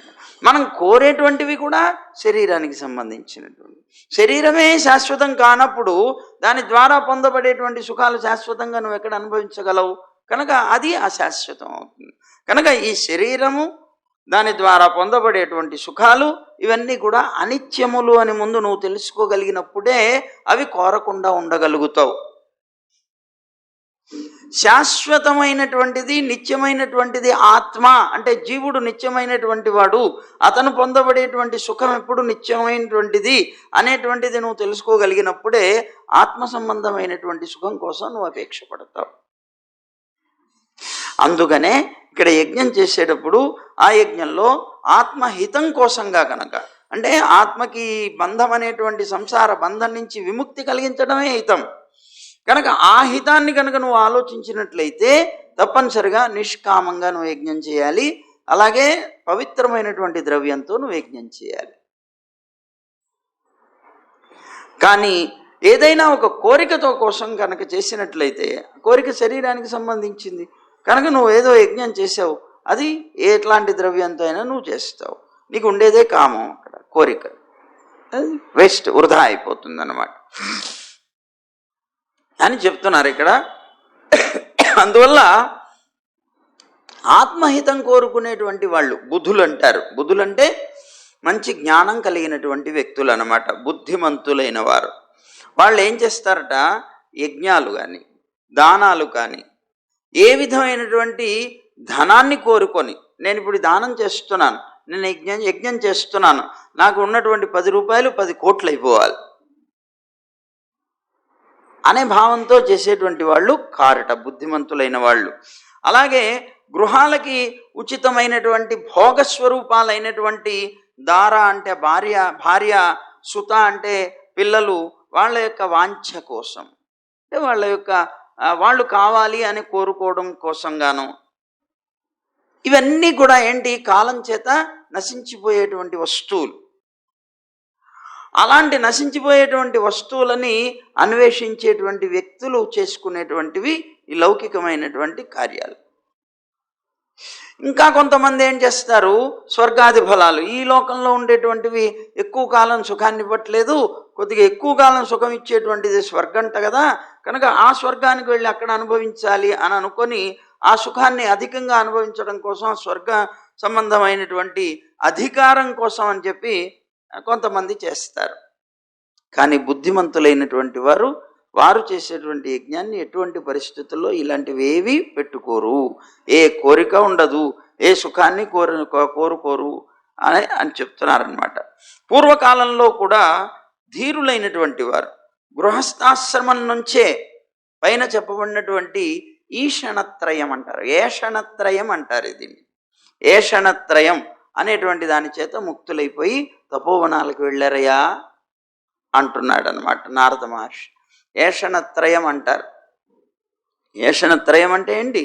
మనం కోరేటువంటివి కూడా శరీరానికి సంబంధించినటువంటి. శరీరమే శాశ్వతం కానప్పుడు దాని ద్వారా పొందబడేటువంటి సుఖాలు శాశ్వతంగా నువ్వు ఎక్కడ అనుభవించగలవు? కనుక అది అశాశ్వతం అవుతుంది. కనుక ఈ శరీరము, దాని ద్వారా పొందబడేటువంటి సుఖాలు, ఇవన్నీ కూడా అనిత్యములు అని ముందు నువ్వు తెలుసుకోగలిగినప్పుడే అవి కోరకుండా ఉండగలుగుతావు. శాశ్వతమైనటువంటిది, నిత్యమైనటువంటిది ఆత్మ. అంటే జీవుడు నిత్యమైనటువంటి వాడు, అతను పొందబడేటువంటి సుఖం ఎప్పుడు నిత్యమైనటువంటిది అనేటువంటిది నువ్వు తెలుసుకోగలిగినప్పుడే ఆత్మ సంబంధమైనటువంటి సుఖం కోసం నువ్వు అపేక్ష పడతావు. అందుకనే ఇక్కడ యజ్ఞం చేసేటప్పుడు ఆ యజ్ఞంలో ఆత్మహితం కోసంగా కనుక, అంటే ఆత్మకి బంధం అనేటువంటి సంసార బంధం నుంచి విముక్తి కలిగించడమే హితం కనుక, ఆ హితాన్ని కనుక నువ్వు ఆలోచించినట్లయితే తప్పనిసరిగా నిష్కామంగా నువ్వు యజ్ఞం చేయాలి. అలాగే పవిత్రమైనటువంటి ద్రవ్యంతో నువ్వు యజ్ఞం చేయాలి. కానీ ఏదైనా ఒక కోరికతో కోసం కనుక చేసినట్లయితే, కోరిక శరీరానికి సంబంధించింది కనుక నువ్వు ఏదో యజ్ఞం చేసావు, అది ఎట్లాంటి ద్రవ్యంతో అయినా నువ్వు చేస్తావు, నీకు ఉండేదే కామం, అక్కడ కోరిక, అది వేస్ట్, వృధా అయిపోతుంది అన్నమాట అని చెప్తున్నారు ఇక్కడ. అందువల్ల ఆత్మహితం కోరుకునేటువంటి వాళ్ళు బుద్ధులు అంటారు. బుద్ధులంటే మంచి జ్ఞానం కలిగినటువంటి వ్యక్తులు అన్నమాట, బుద్ధిమంతులైన వారు. వాళ్ళు ఏం చేస్తారట, యజ్ఞాలు కానీ దానాలు కానీ ఏ విధమైనటువంటి ధనాన్ని కోరుకొని, నేను ఇప్పుడు దానం చేస్తున్నాను, నేను యజ్ఞం చేస్తున్నాను, నాకు ఉన్నటువంటి 10 రూపాయలు 10 కోట్లు అయిపోవాలి అనే భావంతో చేసేటువంటి వాళ్ళు కారట, బుద్ధిమంతులైన వాళ్ళు. అలాగే గృహాలకి ఉచితమైనటువంటి భోగస్వరూపాలైనటువంటి దార అంటే భార్య, సుత అంటే పిల్లలు, వాళ్ళ యొక్క వాంఛ కోసం, అంటే వాళ్ళ యొక్క వాళ్ళు కావాలి అని కోరుకోవడం కోసంగాను, ఇవన్నీ కూడా ఏంటి, కాలం చేత నశించిపోయేటువంటి వస్తువులు. అలాంటి నశించిపోయేటువంటి వస్తువులని అన్వేషించేటువంటి వ్యక్తులు చేసుకునేటువంటివి ఈ లౌకికమైనటువంటి కార్యాలు. ఇంకా కొంతమంది ఏం చేస్తారు, స్వర్గాది ఫలాలు, ఈ లోకంలో ఉండేటువంటివి ఎక్కువ కాలం సుఖాన్ని ఇవ్వట్లేదు, కొద్దిగా ఎక్కువ కాలం సుఖం ఇచ్చేటువంటిది స్వర్గంట కదా, కనుక ఆ స్వర్గానికి వెళ్ళి అక్కడ అనుభవించాలి అని అనుకొని ఆ సుఖాన్ని అధికంగా అనుభవించడం కోసం, స్వర్గ సంబంధమైనటువంటి అధికారం కోసం అని చెప్పి కొంతమంది చేస్తారు. కానీ బుద్ధిమంతులైనటువంటి వారు చేసేటువంటి యజ్ఞాన్ని ఎటువంటి పరిస్థితుల్లో ఇలాంటివి ఏవి పెట్టుకోరు, ఏ కోరిక ఉండదు, ఏ సుఖాన్ని కోరుకోరు అని చెప్తున్నారనమాట. పూర్వకాలంలో కూడా ధీరులైనటువంటి వారు గృహస్థాశ్రమం నుంచే పైన చెప్పబడినటువంటి ఈషణత్రయం అంటారు, ఏషణత్రయం అంటారు. దీన్ని ఏషణత్రయం అనేటువంటి దాని చేత ముక్తులైపోయి తపోవనాలకు వెళ్ళారయ్యా అంటున్నాడు అనమాట నారద మహర్షి. ఏషణత్రయం అంటారు. ఏషణత్రయం అంటే ఏంటి,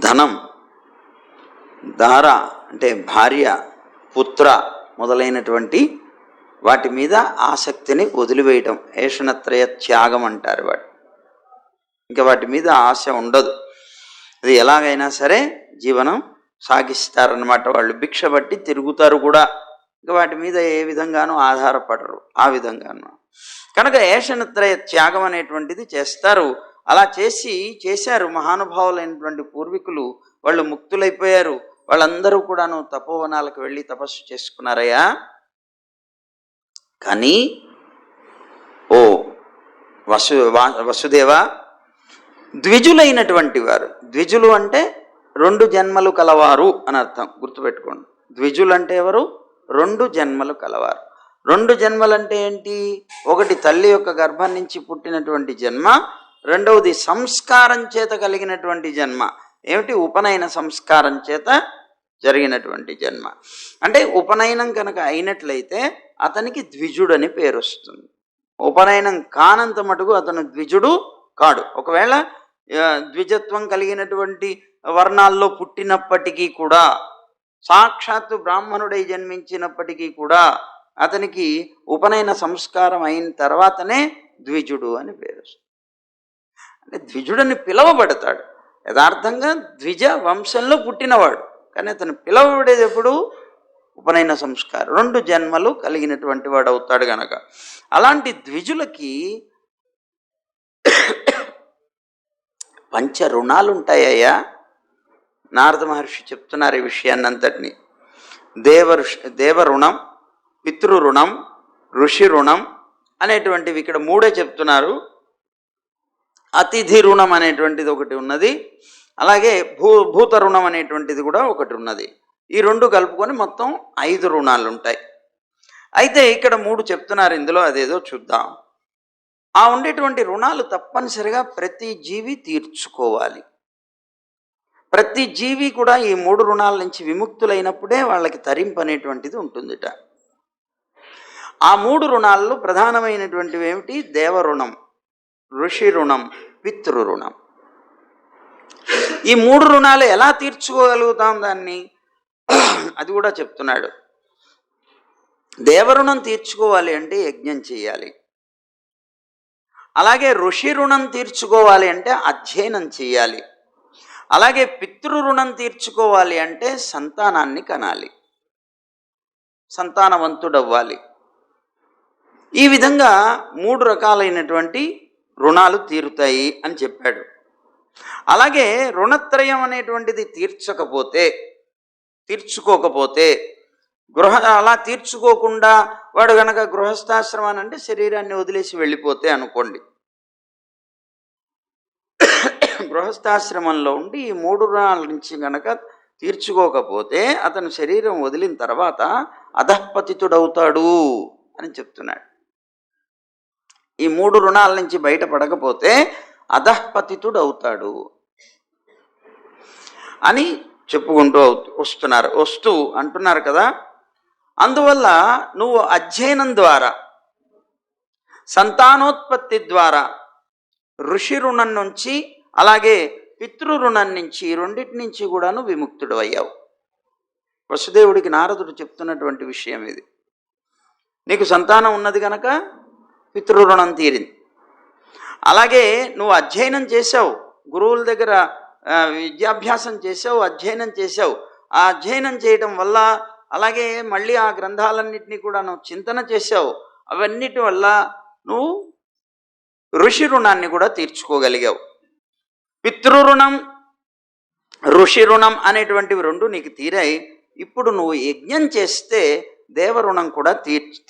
ధనం, దార అంటే భార్య, పుత్ర మొదలైనటువంటి వాటి మీద ఆసక్తిని వదిలివేయటం ఏషణత్రయ త్యాగం అంటారు. ఇంకా వాటి మీద ఆశ ఉండదు, అది ఎలాగైనా సరే జీవనం సాగిస్తారన్నమాట. వాళ్ళు భిక్ష బట్టి తిరుగుతారు కూడా, ఇంకా వాటి మీద ఏ విధంగానూ ఆధారపడరు ఆ విధంగాను. కనుక ఏషణత్రయ త్యాగం అనేటువంటిది చేస్తారు. అలా చేశారు మహానుభావులైనటువంటి పూర్వీకులు. వాళ్ళు ముక్తులైపోయారు. వాళ్ళందరూ కూడాను తపోవనాలకు వెళ్ళి తపస్సు చేసుకున్నారయ్యా. కానీ ఓ వసుదేవ, ద్విజులైనటువంటి వారు, ద్విజులు అంటే 2 జన్మలు కలవారు అని అర్థం, గుర్తుపెట్టుకోండి. ద్విజులు అంటే ఎవరు, 2 జన్మలు కలవారు. 2 జన్మలంటే ఏంటి, ఒకటి తల్లి యొక్క గర్భం నుంచి పుట్టినటువంటి జన్మ, రెండవది సంస్కారం చేత కలిగినటువంటి జన్మ. ఏమిటి, ఉపనయన సంస్కారం చేత జరిగినటువంటి జన్మ. అంటే ఉపనయనం కనుక అయినట్లయితే అతనికి ద్విజుడని పేరు వస్తుంది. ఉపనయనం కానంత మటుకు అతను ద్విజుడు కాడు. ఒకవేళ ద్విజత్వం కలిగినటువంటి వర్ణాల్లో పుట్టినప్పటికీ కూడా, సాక్షాత్తు బ్రాహ్మణుడై జన్మించినప్పటికీ కూడా అతనికి ఉపనయన సంస్కారం అయిన తర్వాతనే ద్విజుడు అని పేరు వస్తుంది. అంటే ద్విజుడని పిలవబడతాడు. యథార్థంగా ద్విజ వంశంలో పుట్టినవాడు, కానీ అతను పిలవబడేది ఎప్పుడు, ఉపనయన సంస్కారం 2 జన్మలు కలిగినటువంటి వాడు అవుతాడు గనక. అలాంటి ద్విజులకి 5 రుణాలు ఉంటాయ్యా. నారద మహర్షి చెప్తున్నారు ఈ విషయాన్ని అంతటిని. దేవరుణం, పితృరుణం, ఋషి రుణం అనేటువంటివి ఇక్కడ 3 చెప్తున్నారు. అతిథి రుణం అనేటువంటిది ఒకటి ఉన్నది, అలాగే భూత రుణం అనేటువంటిది కూడా ఒకటి ఉన్నది. ఈ 2 కలుపుకొని మొత్తం 5 రుణాలు ఉంటాయి. అయితే ఇక్కడ 3 చెప్తున్నారు ఇందులో, అదేదో చూద్దాం. ఆ ఉండేటువంటి రుణాలు తప్పనిసరిగా ప్రతి జీవి తీర్చుకోవాలి. ప్రతి జీవి కూడా ఈ 3 రుణాల నుంచి విముక్తులైనప్పుడే వాళ్ళకి తరింపు అనేటువంటిది ఉంటుందిట. ఆ 3 రుణాల్లో ప్రధానమైనటువంటివి ఏమిటి? దేవరుణం, ఋషి రుణం, పితృ రుణం. ఈ 3 రుణాలు ఎలా తీర్చుకోగలుగుతాం దాన్ని? అది కూడా చెప్తున్నాడు. దేవరుణం తీర్చుకోవాలి అంటే యజ్ఞం చేయాలి. అలాగే ఋషి రుణం తీర్చుకోవాలి అంటే అధ్యయనం చేయాలి. అలాగే పితృ రుణం తీర్చుకోవాలి అంటే సంతానాన్ని కనాలి, సంతానవంతుడవ్వాలి. ఈ విధంగా 3 రకాలైనటువంటి రుణాలు తీరుతాయి అని చెప్పాడు. అలాగే రుణత్రయం అనేటువంటిది తీర్చుకోకపోతే అలా తీర్చుకోకుండా వాడు గనక గృహస్థాశ్రమాన్ని అంటే శరీరాన్ని వదిలేసి వెళ్ళిపోతే అనుకోండి, గృహస్థాశ్రమంలో ఉండి ఈ 3 రుణాల నుంచి గనక తీర్చుకోకపోతే అతను శరీరం వదిలిన తర్వాత అధఃపతితుడవుతాడు అని చెప్తున్నాడు. ఈ 3 రుణాల నుంచి బయటపడకపోతే అధఃపతితుడవుతాడు అని చెప్పుకుంటూ వస్తూ అంటున్నారు కదా. అందువల్ల నువ్వు అధ్యయనం ద్వారా, సంతానోత్పత్తి ద్వారా ఋషి రుణం నుంచి అలాగే పితృ రుణం నుంచి ఈ రెండింటి నుంచి కూడాను విముక్తుడు అయ్యావు. వసుదేవుడికి నారదుడు చెప్తున్నటువంటి విషయం ఇది. నీకు సంతానం ఉన్నది కనుక పితృరుణం తీరింది. అలాగే నువ్వు అధ్యయనం చేసావు, గురువుల దగ్గర విద్యాభ్యాసం చేసావు, అధ్యయనం చేసావు. ఆ అధ్యయనం చేయటం వల్ల అలాగే మళ్ళీ ఆ గ్రంథాలన్నింటినీ కూడా నువ్వు చింతన చేసావు. అవన్నిటి వల్ల నువ్వు ఋషి రుణాన్ని కూడా తీర్చుకోగలిగావు. పితృరుణం, ఋషి రుణం అనేటువంటివి 2 నీకు తీరాయి. ఇప్పుడు నువ్వు యజ్ఞం చేస్తే దేవరుణం కూడా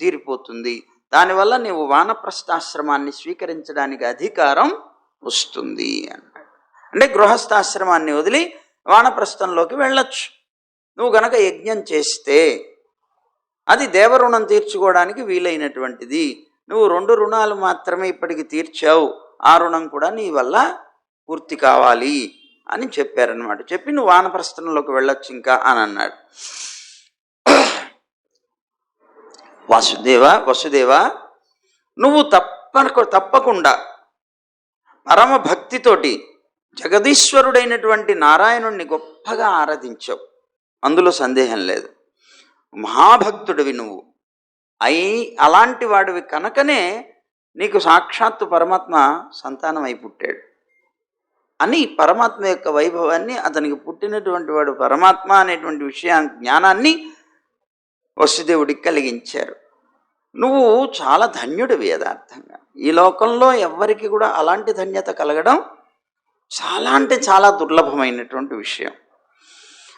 తీరిపోతుంది. దానివల్ల నీవు వానప్రస్థాశ్రమాన్ని స్వీకరించడానికి అధికారం వస్తుంది అన్నాడు. అంటే గృహస్థాశ్రమాన్ని వదిలి వానప్రస్థంలోకి వెళ్ళొచ్చు నువ్వు గనక యజ్ఞం చేస్తే. అది దేవరుణం తీర్చుకోవడానికి వీలైనటువంటిది. నువ్వు 2 రుణాలు మాత్రమే ఇప్పటికి తీర్చావు, ఆ రుణం కూడా నీ వల్ల పూర్తి కావాలి అని చెప్పారనమాట. చెప్పి నువ్వు వానప్రస్థంలోకి వెళ్ళొచ్చు ఇంకా అని అన్నాడు. వసుదేవ నువ్వు తప్పకుండా పరమ భక్తితోటి జగదీశ్వరుడైనటువంటి నారాయణుణ్ణి గొప్పగా ఆరాధించావు, అందులో సందేహం లేదు. మహాభక్తుడివి నువ్వు అలాంటి వాడివి కనుకనే నీకు సాక్షాత్తు పరమాత్మ సంతానం అయి పుట్టాడు అని పరమాత్మ యొక్క వైభవాన్ని, అతనికి పుట్టినటువంటి వాడు పరమాత్మ అనేటువంటి జ్ఞానాన్ని వసుదేవుడికి కలిగించారు. నువ్వు చాలా ధన్యుడివి. యథార్థంగా ఈ లోకంలో ఎవ్వరికి కూడా అలాంటి ధన్యత కలగడం చాలా అంటే చాలా దుర్లభమైనటువంటి విషయం.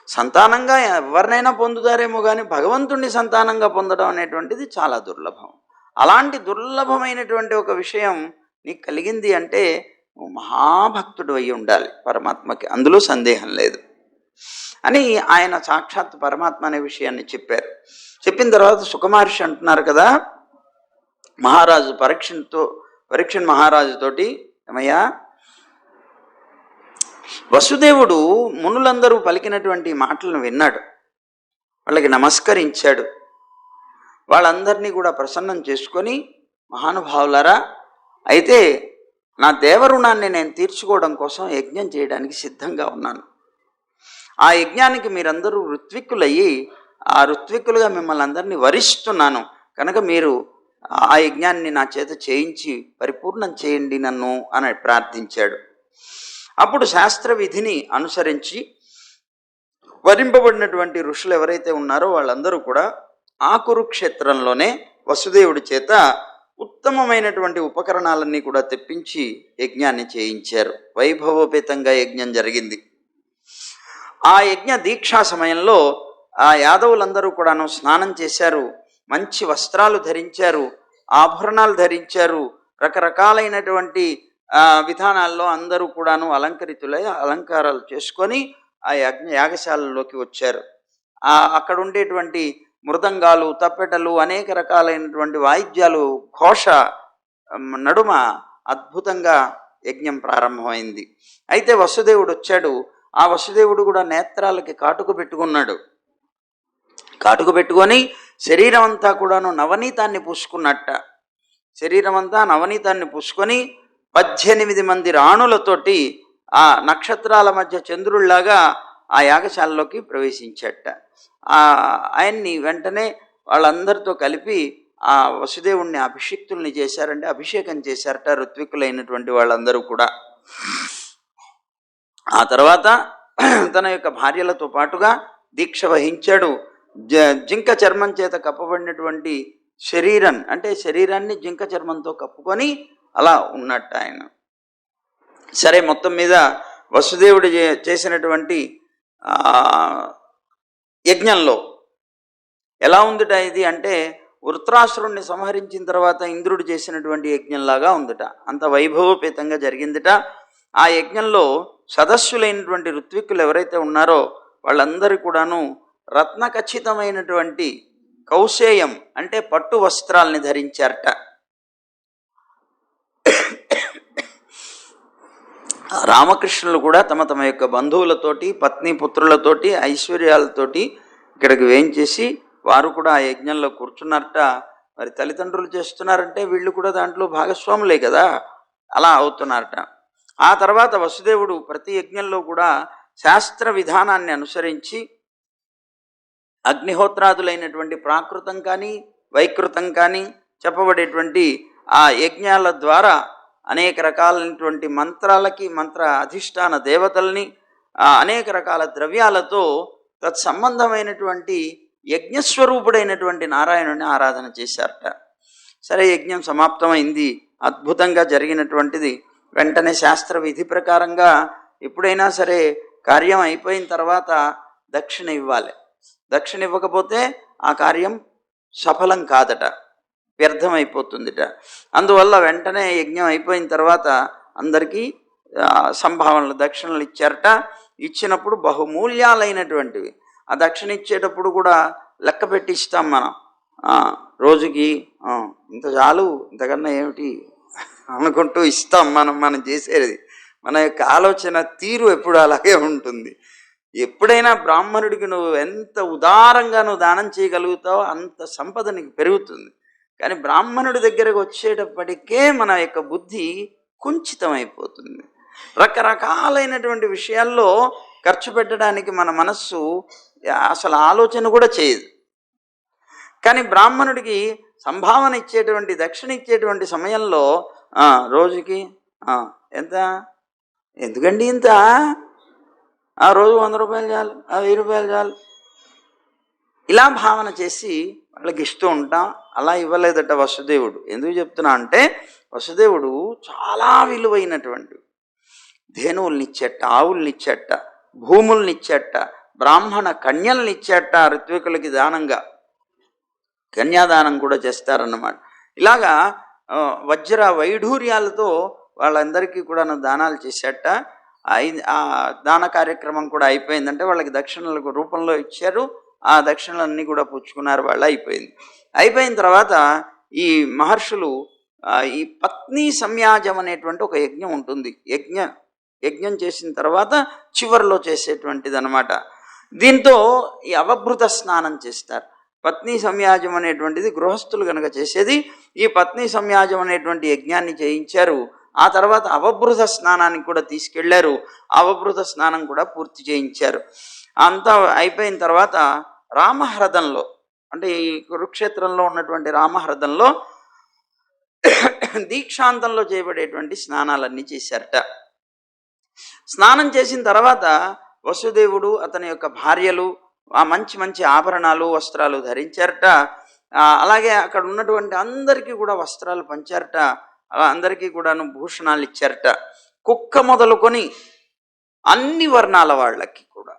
సంతానంగా ఎవరినైనా పొందుతారేమో కానీ భగవంతుణ్ణి సంతానంగా పొందడం అనేటువంటిది చాలా దుర్లభం. అలాంటి దుర్లభమైనటువంటి ఒక విషయం నీకు కలిగింది అంటే నువ్వు మహాభక్తుడు అయి ఉండాలి పరమాత్మకి, అందులో సందేహం లేదు అని ఆయన సాక్షాత్ పరమాత్మ అనే విషయాన్ని చెప్పారు. చెప్పిన తర్వాత సుఖమహర్షి అంటున్నారు కదా మహారాజు పరీక్ష మహారాజుతోటి, ఏమయ్యా వసుదేవుడు మునులందరూ పలికినటువంటి మాటలను విన్నాడు, వాళ్ళకి నమస్కరించాడు. వాళ్ళందరినీ కూడా ప్రసన్నం చేసుకొని, మహానుభావులారా అయితే నా దేవరుణాన్ని నేను తీర్చుకోవడం కోసం యజ్ఞం చేయడానికి సిద్ధంగా ఉన్నాను. ఆ యజ్ఞానికి మీరందరూ ఋత్విక్కులయ్యి ఆ ఋత్విక్కులుగా మిమ్మల్ని అందరినీ వరిస్తున్నాను కనుక మీరు ఆ యజ్ఞాన్ని నా చేత చేయించి పరిపూర్ణం చేయండి నన్ను అని ప్రార్థించాడు. అప్పుడు శాస్త్ర విధిని అనుసరించి వరింపబడినటువంటి ఋషులు ఎవరైతే ఉన్నారో వాళ్ళందరూ కూడా ఆ కురుక్షేత్రంలోనే వసుదేవుడి చేత ఉత్తమమైనటువంటి ఉపకరణాలన్నీ కూడా తెప్పించి యజ్ఞాన్ని చేయించారు. వైభవోపేతంగా యజ్ఞం జరిగింది. ఆ యజ్ఞ దీక్షా సమయంలో ఆ యాదవులందరూ కూడాను స్నానం చేశారు, మంచి వస్త్రాలు ధరించారు, ఆభరణాలు ధరించారు, రకరకాలైనటువంటి విధానాల్లో అందరూ కూడాను అలంకరితులై అలంకారాలు చేసుకొని ఆ యాగశాలలోకి వచ్చారు. అక్కడ ఉండేటువంటి మృదంగాలు, తప్పెటలు, అనేక రకాలైనటువంటి వాయిద్యాలు, ఘోష నడుమ అద్భుతంగా యజ్ఞం ప్రారంభమైంది. అయితే వసుదేవుడు వచ్చాడు. ఆ వసుదేవుడు కూడా నేత్రాలకి కాటుక పెట్టుకున్నాడు. కాటుక పెట్టుకొని శరీరం అంతా కూడాను నవనీతాన్ని పూసుకున్నట్ట. శరీరం అంతా నవనీతాన్ని పూసుకొని 18 మంది రాణులతోటి ఆ నక్షత్రాల మధ్య చంద్రుళ్లాగా ఆ యాగశాలలోకి ప్రవేశించట. ఆయన్ని వెంటనే వాళ్ళందరితో కలిపి ఆ వసుదేవుణ్ణి అభిషిక్తుల్ని చేశారంటే అభిషేకం చేశారట ఋత్వికులైనటువంటి వాళ్ళందరూ కూడా. ఆ తర్వాత తన యొక్క భార్యలతో పాటుగా దీక్ష వహించాడు. జింక చర్మం చేత కప్పబడినటువంటి శరీరాన్ని జింక చర్మంతో కప్పుకొని అలా ఉన్నట్టు ఆయన. సరే, మొత్తం మీద వసుదేవుడు చేసినటువంటి యజ్ఞంలో ఎలా ఉందిట ఇది అంటే, వృత్రాసురుణ్ణి సంహరించిన తర్వాత ఇంద్రుడు చేసినటువంటి యజ్ఞంలాగా ఉందిట. అంత వైభవపేతంగా జరిగిందిట. ఆ యజ్ఞంలో సదస్సులైనటువంటి ఋత్విక్కులు ఎవరైతే ఉన్నారో వాళ్ళందరూ కూడాను రత్న ఖచ్చితమైనటువంటి కౌశేయం అంటే పట్టు వస్త్రాల్ని ధరించారట. రామకృష్ణులు కూడా తమ తమ యొక్క బంధువులతోటి పత్ని పుత్రులతోటి ఐశ్వర్యాలతోటి ఇక్కడికి వేయించేసి వారు కూడా ఆ యజ్ఞంలో కూర్చున్నారట. మరి తల్లిదండ్రులు చేస్తున్నారంటే వీళ్ళు కూడా దాంట్లో భాగస్వాములే కదా, అలా అవుతున్నారట. ఆ తర్వాత వసుదేవుడు ప్రతి యజ్ఞంలో కూడా శాస్త్ర విధానాన్ని అనుసరించి అగ్నిహోత్రాదులైనటువంటి ప్రాకృతం కానీ వైకృతం కానీ చెప్పబడేటువంటి ఆ యజ్ఞాల ద్వారా అనేక రకాలైనటువంటి మంత్రాలకి మంత్ర అధిష్టాన దేవతల్ని అనేక రకాల ద్రవ్యాలతో తత్సంబంధమైనటువంటి యజ్ఞస్వరూపుడైనటువంటి నారాయణుని ఆరాధన చేశారట. సరే, యజ్ఞం సమాప్తమైంది. అద్భుతంగా జరిగినటువంటిది. వెంటనే శాస్త్ర విధి ప్రకారంగా ఎప్పుడైనా సరే కార్యం అయిపోయిన తర్వాత దక్షిణ ఇవ్వాలి. దక్షిణ ఇవ్వకపోతే ఆ కార్యం సఫలం కాదట, వ్యర్థమైపోతుందిట. అందువల్ల వెంటనే యజ్ఞం అయిపోయిన తర్వాత అందరికీ సంభావనలు దక్షిణలు ఇచ్చారట. ఇచ్చినప్పుడు బహుమూల్యాలైనటువంటివి. ఆ దక్షిణ ఇచ్చేటప్పుడు కూడా లెక్క పెట్టి ఇస్తాం మనం. రోజుకి ఇంత చాలు, ఇంతకన్నా ఏమిటి అనుకుంటూ ఇస్తాం. మనం చేసేది, మన యొక్క ఆలోచన తీరు ఎప్పుడు అలాగే ఉంటుంది. ఎప్పుడైనా బ్రాహ్మణుడికి నువ్వు ఎంత ఉదారంగా నువ్వు దానం చేయగలుగుతావో అంత సంపద నీకు పెరుగుతుంది. కానీ బ్రాహ్మణుడి దగ్గరకు వచ్చేటప్పటికే మన యొక్క బుద్ధి కుంచితమైపోతుంది. రకరకాలైనటువంటి విషయాల్లో ఖర్చు పెట్టడానికి మన మనస్సు అసలు ఆలోచన కూడా చేయదు. కానీ బ్రాహ్మణుడికి సంభావన ఇచ్చేటువంటి దక్షిణ ఇచ్చేటువంటి సమయంలో రోజుకి ఎంత, ఎందుకండి ఇంత, రోజు 100 రూపాయలు చాలు, 1000 రూపాయలు చాలు, ఇలా భావన చేసి వాళ్ళకి ఇస్తూ ఉంటాం. అలా ఇవ్వలేదట వసుదేవుడు. ఎందుకు చెప్తున్నా అంటే, వసుదేవుడు చాలా విలువైనటువంటి ధేనువుల్నిచ్చేట, ఆవుల్నిచ్చేట, భూముల్నిచ్చేట, బ్రాహ్మణ కన్యల్నిచ్చేట ఋత్వికులకి దానంగా. కన్యాదానం కూడా చేస్తారన్నమాట. ఇలాగా వజ్ర వైఢూర్యాలతో వాళ్ళందరికీ కూడా దానాలు చేసేట. ఆ దాన కార్యక్రమం కూడా అయిపోయిందంటే వాళ్ళకి దక్షిణల రూపంలో ఇచ్చారు. ఆ దక్షిణలన్నీ కూడా పుచ్చుకున్నారు వాళ్ళు. అయిపోయిన తర్వాత ఈ మహర్షులు ఈ పత్ని సంయాజం అనేటువంటి ఒక యజ్ఞం ఉంటుంది. యజ్ఞం చేసిన తర్వాత చివరిలో చేసేటువంటిది అనమాట. దీంతో ఈ అవభృత స్నానం చేస్తారు. పత్ని సంయాజం అనేటువంటిది గృహస్థులు కనుక చేసేది. ఈ పత్ని సంయాజం అనేటువంటి యజ్ఞాన్ని చేయించారు. ఆ తర్వాత అవభృత స్నానానికి కూడా తీసుకెళ్లారు. అవభృత స్నానం కూడా పూర్తి చేయించారు. అంతా అయిపోయిన తర్వాత రామహ్రదంలో, అంటే ఈ కురుక్షేత్రంలో ఉన్నటువంటి రామహ్రదంలో దీక్షాంతంలో చేయబడేటువంటి స్నానాలన్నీ చేశారట. స్నానం చేసిన తర్వాత వసుదేవుడు అతని యొక్క భార్యలు ఆ మంచి మంచి ఆభరణాలు వస్త్రాలు ధరించారట. అలాగే అక్కడ ఉన్నటువంటి అందరికీ కూడా వస్త్రాలు పంచారట. అందరికీ కూడాను భూషణాలు ఇచ్చారట. కుక్క మొదలుకొని అన్ని వర్ణాల వాళ్ళకి కూడా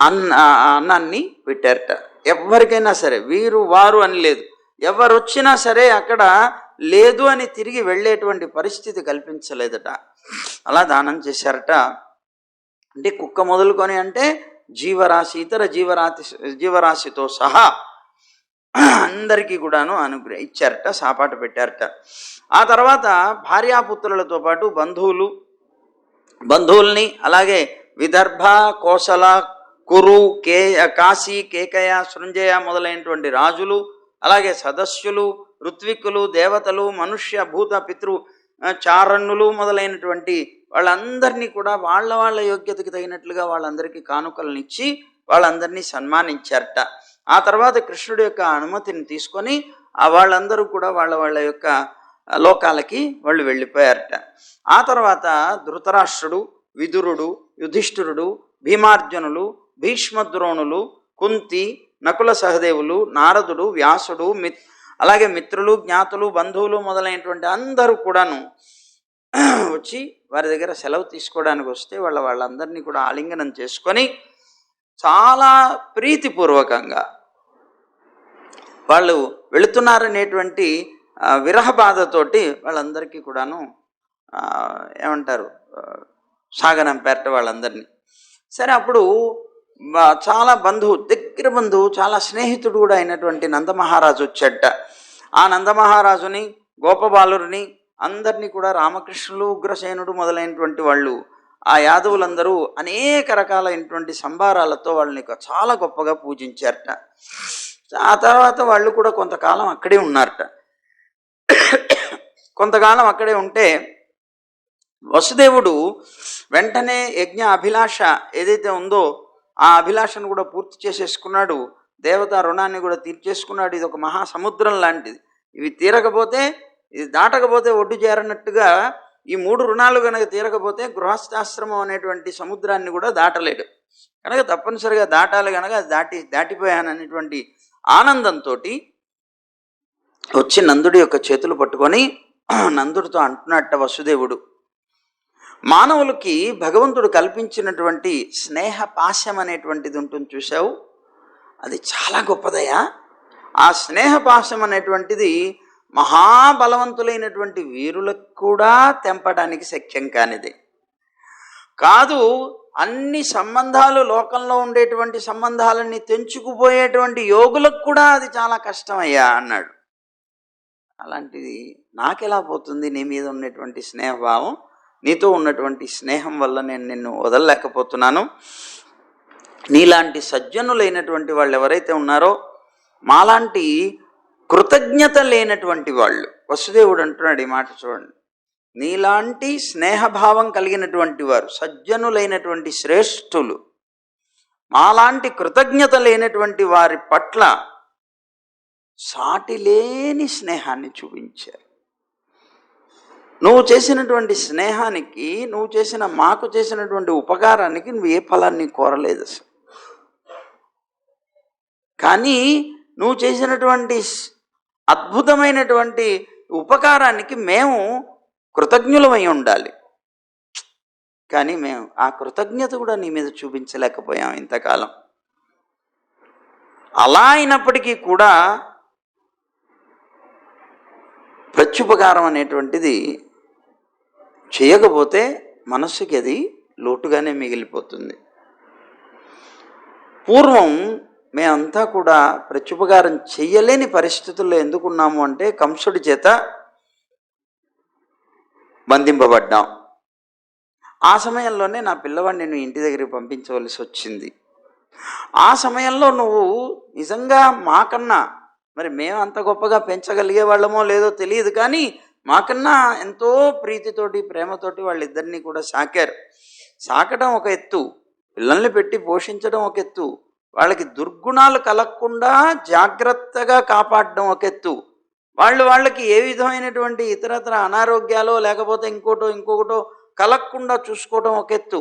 అన్నాన్ని పెట్టారట. ఎవరికైనా సరే వీరు వారు అని లేదు, ఎవరు వచ్చినా సరే అక్కడ లేదు అని తిరిగి వెళ్ళేటువంటి పరిస్థితి కల్పించలేదట. అలా దానం చేశారట. అంటే కుక్క మొదలుకొని అంటే జీవరాశి, ఇతర జీవరాశితో సహా అందరికీ కూడాను ఇచ్చారట, సాపాటు పెట్టారట. ఆ తర్వాత భార్యాపుత్రులతో పాటు బంధువుల్ని, అలాగే విదర్భ, కోసల, కురు, కాశీ, కేకయ, సృంజయ మొదలైనటువంటి రాజులు, అలాగే సదస్యులు, ఋత్విక్కులు, దేవతలు, మనుష్య, భూత, పితృ చారణులు మొదలైనటువంటి వాళ్ళందరినీ కూడా వాళ్ళ యోగ్యతకి తగినట్లుగా వాళ్ళందరికీ కానుకలనిచ్చి వాళ్ళందరినీ సన్మానించారట. ఆ తర్వాత కృష్ణుడి యొక్క అనుమతిని తీసుకొని వాళ్ళందరూ కూడా వాళ్ళ యొక్క లోకాలకి వాళ్ళు వెళ్ళిపోయారట. ఆ తర్వాత ధృతరాష్ట్రుడు, విదురుడు, యుధిష్ఠిరుడు, భీమార్జునులు, భీష్మద్రోణులు, కుంతి, నకుల సహదేవులు, నారదుడు, వ్యాసుడు, అలాగే మిత్రులు, జ్ఞాతులు, బంధువులు మొదలైనటువంటి అందరూ కూడాను వచ్చి వారి దగ్గర సెలవు తీసుకోవడానికి వస్తే వాళ్ళందరినీ కూడా ఆలింగనం చేసుకొని చాలా ప్రీతిపూర్వకంగా వాళ్ళు వెళుతున్నారనేటువంటి విరహ బాధతోటి వాళ్ళందరికీ కూడాను ఏమంటారు, సాగనంపేరట వాళ్ళందరినీ. సరే, అప్పుడు చాలా దగ్గర బంధువు, చాలా స్నేహితుడు కూడా అయినటువంటి నందమహారాజు వచ్చాట. ఆ నందమహారాజుని, గోపబాలుని అందరినీ కూడా రామకృష్ణులు, ఉగ్రసేనుడు మొదలైనటువంటి వాళ్ళు, ఆ యాదవులందరూ అనేక రకాలైనటువంటి సంభారాలతో వాళ్ళని చాలా గొప్పగా పూజించారట. ఆ తర్వాత వాళ్ళు కూడా కొంతకాలం అక్కడే ఉన్నారట. కొంతకాలం అక్కడే ఉంటే వసుదేవుడు వెంటనే యజ్ఞ అభిలాష ఏదైతే ఉందో ఆ అభిలాషను కూడా పూర్తి చేసేసుకున్నాడు. దేవతా రుణాన్ని కూడా తీర్చేసుకున్నాడు. ఇది ఒక మహాసముద్రం లాంటిది. ఇవి తీరకపోతే, ఇది దాటకపోతే ఒడ్డు చేరనట్టుగా ఈ 3 రుణాలు కనుక తీరకపోతే గృహస్థాశ్రమం అనేటువంటి సముద్రాన్ని కూడా దాటలేడు. కనుక తప్పనిసరిగా దాటాలి. కనుక దాటిపోయాననేటువంటి ఆనందంతో వచ్చి నందుడి యొక్క చేతులు పట్టుకొని నందుడితో అంటున్నట్ట వసుదేవుడు, మానవులకి భగవంతుడు కల్పించినటువంటి స్నేహ పాశం అనేటువంటిది ఉంటుంది చూసావు, అది చాలా గొప్పదయా. ఆ స్నేహ పాశం అనేటువంటిది మహాబలవంతులైనటువంటి వీరులకు కూడా తెంపడానికి శక్యం కానిది కాదు. అన్ని సంబంధాలు, లోకంలో ఉండేటువంటి సంబంధాలన్నీ తెంచుకుపోయేటువంటి యోగులకు కూడా అది చాలా కష్టమయ్యా అన్నాడు. అలాంటిది నాకెలా పోతుంది? నీ మీద ఉన్నటువంటి స్నేహభావం, నీతో ఉన్నటువంటి స్నేహం వల్ల నేను నిన్ను వదలలేకపోతున్నాను. నీలాంటి సజ్జనులైనటువంటి వాళ్ళు ఎవరైతే ఉన్నారో, మాలాంటి కృతజ్ఞత లేనటువంటి వాళ్ళు, వసుదేవుడు అంటున్నాడు ఈ మాట చూడండి, నీలాంటి స్నేహభావం కలిగినటువంటి వారు, సజ్జనులైనటువంటి శ్రేష్ఠులు, మాలాంటి కృతజ్ఞత లేనటువంటి వారి పట్ల సాటి లేని స్నేహాన్ని చూపించారు. నువ్వు చేసినటువంటి స్నేహానికి, మాకు చేసినటువంటి ఉపకారానికి నువ్వు ఏ ఫలాన్ని కోరలేదు అసలు. కానీ నువ్వు చేసినటువంటి అద్భుతమైనటువంటి ఉపకారానికి మేము కృతజ్ఞులమై ఉండాలి. కానీ మేము ఆ కృతజ్ఞత కూడా నీ మీద చూపించలేకపోయాం ఇంతకాలం. అలా అయినప్పటికీ కూడా ప్రత్యుపకారం అనేటువంటిది చేయకపోతే మనస్సుకి అది లోటుగానే మిగిలిపోతుంది. పూర్వం మేమంతా కూడా ప్రత్యుపకారం చెయ్యలేని పరిస్థితుల్లో ఎందుకున్నాము అంటే, కంసుడి చేత బంధింపబడ్డాం. ఆ సమయంలోనే నా పిల్లవాడిని నేను ఇంటి దగ్గరికి పంపించవలసి వచ్చింది. ఆ సమయంలో నువ్వు నిజంగా మాకన్నా, మరి మేము అంత గొప్పగా పెంచగలిగే వాళ్ళమో లేదో తెలియదు, కానీ మాకన్నా ఎంతో ప్రీతితోటి, ప్రేమతోటి వాళ్ళిద్దరినీ కూడా సాకారు. సాకడం ఒక ఎత్తు, పిల్లల్ని పెట్టి పోషించడం ఒక ఎత్తు, వాళ్ళకి దుర్గుణాలు కలగకుండా జాగ్రత్తగా కాపాడడం ఒక ఎత్తు, వాళ్ళకి ఏ విధమైనటువంటి ఇతరత్ర అనారోగ్యాలు లేకపోతే ఇంకొకటో కలగకుండా చూసుకోవడం ఒక ఎత్తు.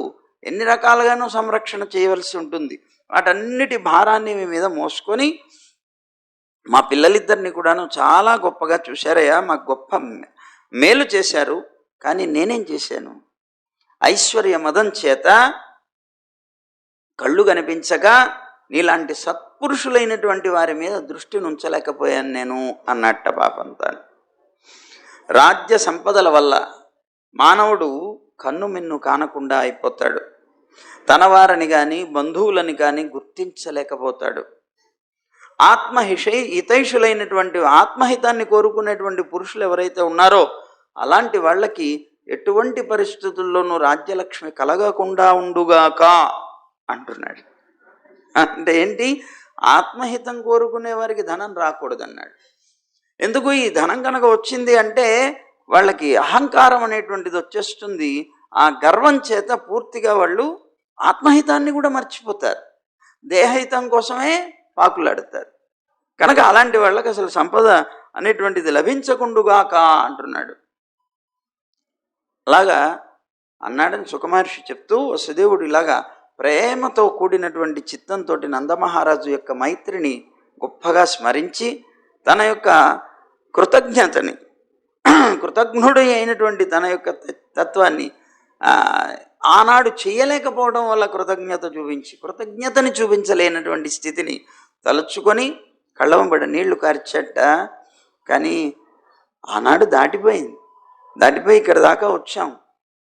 ఎన్ని రకాలుగానూ సంరక్షణ చేయవలసి ఉంటుంది. వాటన్నిటి భారాన్ని మీ మీద మోసుకొని మా పిల్లలిద్దరిని కూడాను చాలా గొప్పగా చూశారయ్యా, మాకు గొప్ప మేలు చేశారు. కానీ నేనేం చేశాను? ఐశ్వర్య మదం చేత కళ్ళు కనిపించక నీలాంటి సత్పురుషులైనటువంటి వారి మీద దృష్టిని ఉంచలేకపోయాను నేను అన్నట్ట పాపంతా. రాజ్య సంపదల వల్ల మానవుడు కన్ను మిన్ను కానకుండా అయిపోతాడు. తన వారిని కానీ బంధువులని కానీ గుర్తించలేకపోతాడు. హితైషులైనటువంటి ఆత్మహితాన్ని కోరుకునేటువంటి పురుషులు ఎవరైతే ఉన్నారో అలాంటి వాళ్ళకి ఎటువంటి పరిస్థితుల్లోనూ రాజ్యలక్ష్మి కలగకుండా ఉండుగాక అంటున్నాడు. అంటే ఏంటి? ఆత్మహితం కోరుకునే వారికి ధనం రాకూడదన్నాడు. ఎందుకు? ఈ ధనం కనుక వచ్చింది అంటే వాళ్ళకి అహంకారం అనేటువంటిది వచ్చేస్తుంది. ఆ గర్వం చేత పూర్తిగా వాళ్ళు ఆత్మహితాన్ని కూడా మర్చిపోతారు, దేహహితం కోసమే పాకులాడతారు. కనుక అలాంటి వాళ్ళకి అసలు సంపద అనేటువంటిది లభించకుండుగాక అంటున్నాడు. అలాగా అన్నాడని సుఖమహర్షి చెప్తూ వసుదేవుడు ఇలాగా ప్రేమతో కూడినటువంటి చిత్తంతో నందమహారాజు యొక్క మైత్రిని గొప్పగా స్మరించి తన యొక్క కృతజ్ఞతని, కృతజ్ఞుడు అయినటువంటి తన యొక్క తత్వాన్ని ఆనాడు చేయలేకపోవడం వల్ల కృతజ్ఞతని చూపించలేనటువంటి స్థితిని తలుచుకొని కళ్ళవంబడి నీళ్లు కార్చట. కానీ ఆనాడు దాటిపోయి ఇక్కడ దాకా వచ్చాం,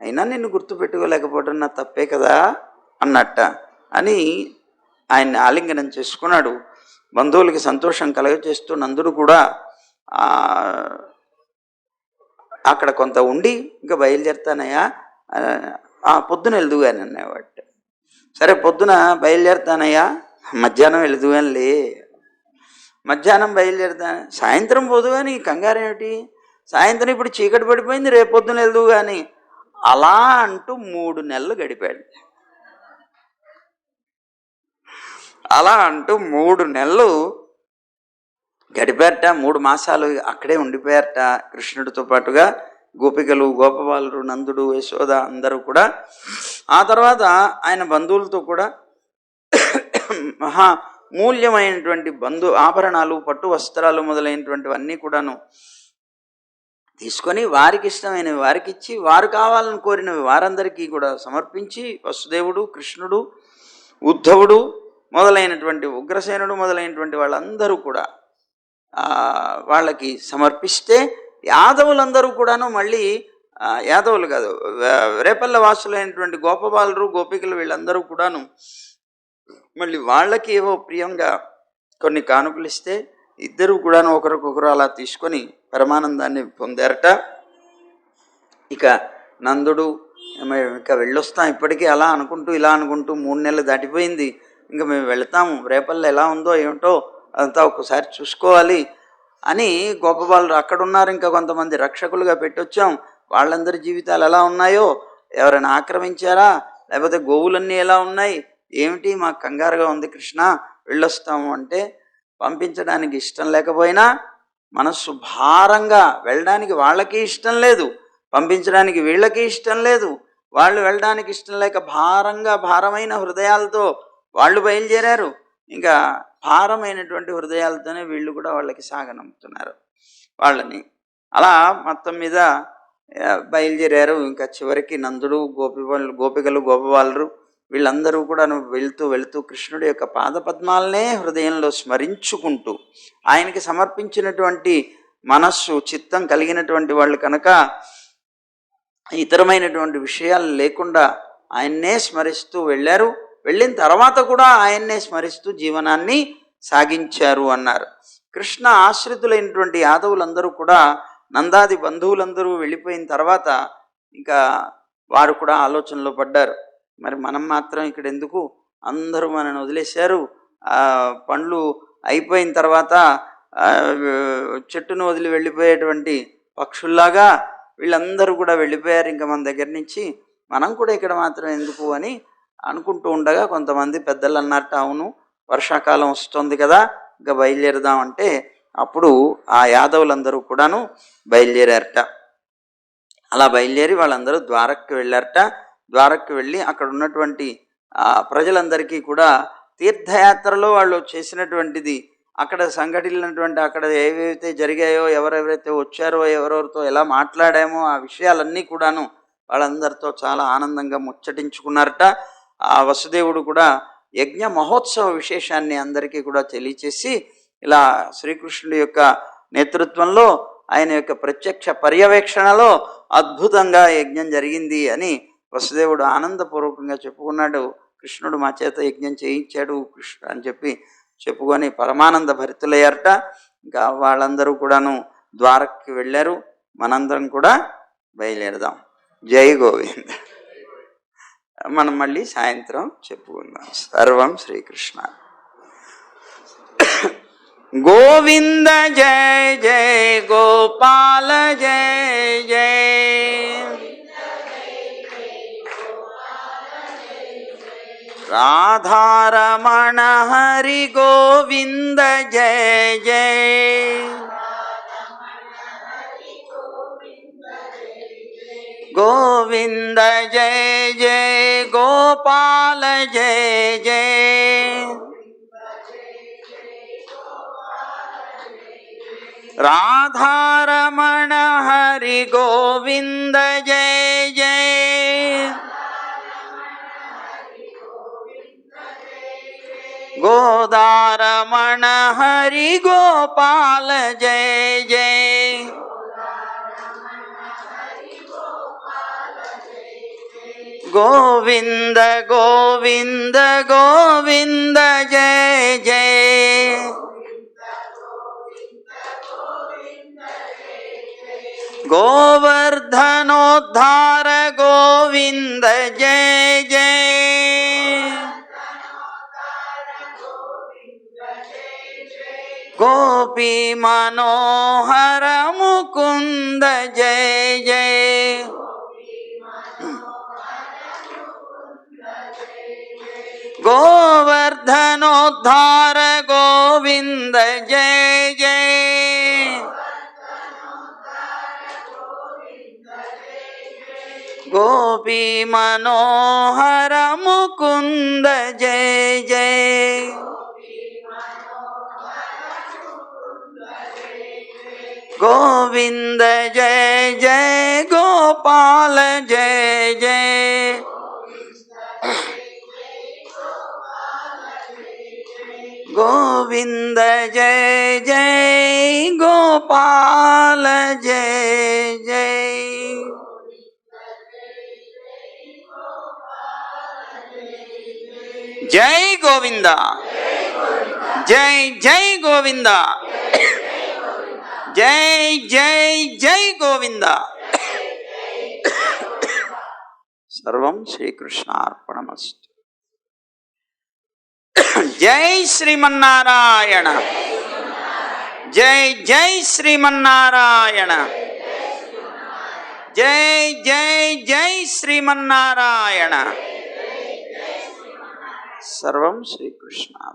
అయినా నిన్ను గుర్తుపెట్టుకోలేకపోవడం నా తప్పే కదా అన్నట్ట అని ఆయన్ని ఆలింగనం చేసుకున్నాడు. బంధువులకి సంతోషం కలగచేస్తూ నందుడు కూడా అక్కడ కొంత ఉండి ఇంకా బయలుదేరుతానయ్యా, పొద్దున వెళ్దుగాని అనేవాడు. సరే పొద్దున బయలుదేరుతానయ్యా, మధ్యాహ్నం వెళ్దుగానిలే, మధ్యాహ్నం బయలుదేరుతా, సాయంత్రం పోదు కానీ కంగారేమిటి, సాయంత్రం ఇప్పుడు చీకటి పడిపోయింది, రేపు పొద్దున వెళ్దు కానీ అలా అంటూ 3 నెలలు గడిపాడు. అలా అంటూ 3 నెలలు గడిపారట. 3 మాసాలు అక్కడే ఉండిపోయారట కృష్ణుడితో పాటుగా. గోపికలు, గోపబాలురు, నందుడు, యశోద అందరూ కూడా. ఆ తర్వాత ఆయన బంధువులతో కూడా మహామూల్యమైనటువంటి ఆభరణాలు, పట్టు వస్త్రాలు మొదలైనటువంటివన్నీ కూడాను తీసుకొని వారికి ఇష్టమైనవి వారికి ఇచ్చి, వారు కావాలని కోరినవి వారందరికీ కూడా సమర్పించి వసుదేవుడు, కృష్ణుడు, ఉద్ధవుడు మొదలైనటువంటి ఉగ్రసేనుడు మొదలైనటువంటి వాళ్ళందరూ కూడా వాళ్ళకి సమర్పిస్తే యాదవులందరూ కూడాను మళ్ళీ యాదవులు కాదు, రేపల్ల వాసులైనటువంటి గోపబాలురు, గోపికలు వీళ్ళందరూ కూడాను మళ్ళీ వాళ్ళకి ఏవో ప్రియంగా కొన్ని కానుకలు ఇస్తే ఇద్దరు కూడాను ఒకరికొకరు అలా తీసుకొని పరమానందాన్ని పొందారట. ఇక నందుడు ఇక వెళ్ళొస్తాం, ఇప్పటికీ అలా అనుకుంటూ ఇలా అనుకుంటూ 3 నెలలు దాటిపోయింది, ఇంకా మేము వెళతాము, రేపల్ల ఎలా ఉందో ఏమిటో అదంతా ఒకసారి చూసుకోవాలి అని గోపబాలురు అక్కడున్నారు. ఇంకా కొంతమంది రక్షకులుగా పెట్టొచ్చాం, వాళ్ళందరి జీవితాలు ఎలా ఉన్నాయో, ఎవరైనా ఆక్రమించారా, లేకపోతే గోవులన్నీ ఎలా ఉన్నాయి, ఏమిటి, మాకు కంగారుగా ఉంది కృష్ణ, వెళ్ళొస్తాము అంటే పంపించడానికి ఇష్టం లేకపోయినా మనస్సు భారంగా, వెళ్ళడానికి వాళ్ళకి ఇష్టం లేదు, పంపించడానికి వీళ్ళకి ఇష్టం లేదు, వాళ్ళు వెళ్ళడానికి ఇష్టం లేక భారమైన హృదయాలతో వాళ్ళు బయలుదేరారు. ఇంకా భారమైనటువంటి హృదయాలతోనే వీళ్ళు కూడా వాళ్ళకి సాగనంపుతున్నారు వాళ్ళని. అలా మొత్తం మీద బయలుదేరారు. ఇంకా చివరికి నందుడు, గోపికలు, గోపబాలురు వీళ్ళందరూ కూడా వెళుతూ కృష్ణుడి యొక్క పాదపద్మాలనే హృదయంలో స్మరించుకుంటూ, ఆయనకి సమర్పించినటువంటి మనస్సు, చిత్తం కలిగినటువంటి వాళ్ళు కనుక ఇతరమైనటువంటి విషయాలు లేకుండా ఆయన్నే స్మరిస్తూ వెళ్ళారు. వెళ్ళిన తర్వాత కూడా ఆయన్నే స్మరిస్తూ జీవనాన్ని సాగించారు అన్నారు. కృష్ణ ఆశ్రితులైనటువంటి యాదవులందరూ కూడా, నందాది బంధువులందరూ వెళ్ళిపోయిన తర్వాత ఇంకా వారు కూడా ఆలోచనలో పడ్డారు. మరి మనం మాత్రం ఇక్కడ ఎందుకు, అందరూ మనని వదిలేశారు, పండ్లు అయిపోయిన తర్వాత చెట్టును వదిలి వెళ్ళిపోయేటువంటి పక్షుల్లాగా వీళ్ళందరూ కూడా వెళ్ళిపోయారు, ఇంకా మన దగ్గర నుంచి మనం కూడా ఇక్కడ మాత్రం ఎందుకు అని అనుకుంటూ ఉండగా కొంతమంది పెద్దలు అన్నట్టు, అవును వర్షాకాలం వస్తుంది కదా, ఇంకా బయలుదేరదామంటే అప్పుడు ఆ యాదవులందరూ కూడాను బయలుదేరారట. అలా బయలుదేరి వాళ్ళందరూ ద్వారక్కి వెళ్ళారట. ద్వారక్కి వెళ్ళి అక్కడ ఉన్నటువంటి ప్రజలందరికీ కూడా తీర్థయాత్రలో వాళ్ళు చేసినటువంటిది, అక్కడ సంఘటిల్లినటువంటి, అక్కడ ఏవైతే జరిగాయో, ఎవరెవరైతే వచ్చారో, ఎవరెవరితో ఎలా మాట్లాడామో ఆ విషయాలన్నీ కూడాను వాళ్ళందరితో చాలా ఆనందంగా ముచ్చటించుకున్నారట. ఆ వసుదేవుడు కూడా యజ్ఞ మహోత్సవ విశేషాన్ని అందరికీ కూడా తెలియచేసి, ఇలా శ్రీకృష్ణుడి యొక్క నేతృత్వంలో, ఆయన యొక్క ప్రత్యక్ష పర్యవేక్షణలో అద్భుతంగా యజ్ఞం జరిగింది అని వసుదేవుడు ఆనందపూర్వకంగా చెప్పుకున్నాడు. కృష్ణుడు మా చేత యజ్ఞం చేయించాడు కృష్ణ అని చెప్పి చెప్పుకొని పరమానంద భరితులయ్యారట. ఇంకా వాళ్ళందరూ కూడాను ద్వారకకి వెళ్ళారు. మనందరం కూడా బయలుదేరదాం. జై గోవింద. మనం మళ్ళీ సాయంత్రం చెప్పుకుందాం. సర్వం శ్రీకృష్ణ. గోవింద జయ జయ గోపాల జయ జయ. రాధారమణ హరి గోవింద జయ జయ. గోవింద జయ జయ గోపాల జయ జయ. రాధారమణ హరి గోవింద జయ జయ. గోదారమణ హరి గోపాల జయ జయ. గోవింద గోవింద గోవింద జయ జయ. గోవర్ధనోద్ధార గోవింద జయ జయ. గోపీ మనోహర ముకుంద జయ జయ. గోవర్ధనోద్ధార గోవింద జయ జయ. గోపీ మనోహర ముకుంద జయ జయ. గోవింద జయ జయ గోపాల జయ జయ. గోవింద జయ జయ గోపాల జయ జయ. జై గోవింద. జై జై గోవింద. జై జై జై గోవింద. సర్వం శ్రీకృష్ణార్పణమస్తు. జై శ్రీమన్నారాయణ. జై జై శ్రీమన్నారాయణ. జై జై జై శ్రీమన్నారాయణ. సర్వం శ్రీకృష్ణ.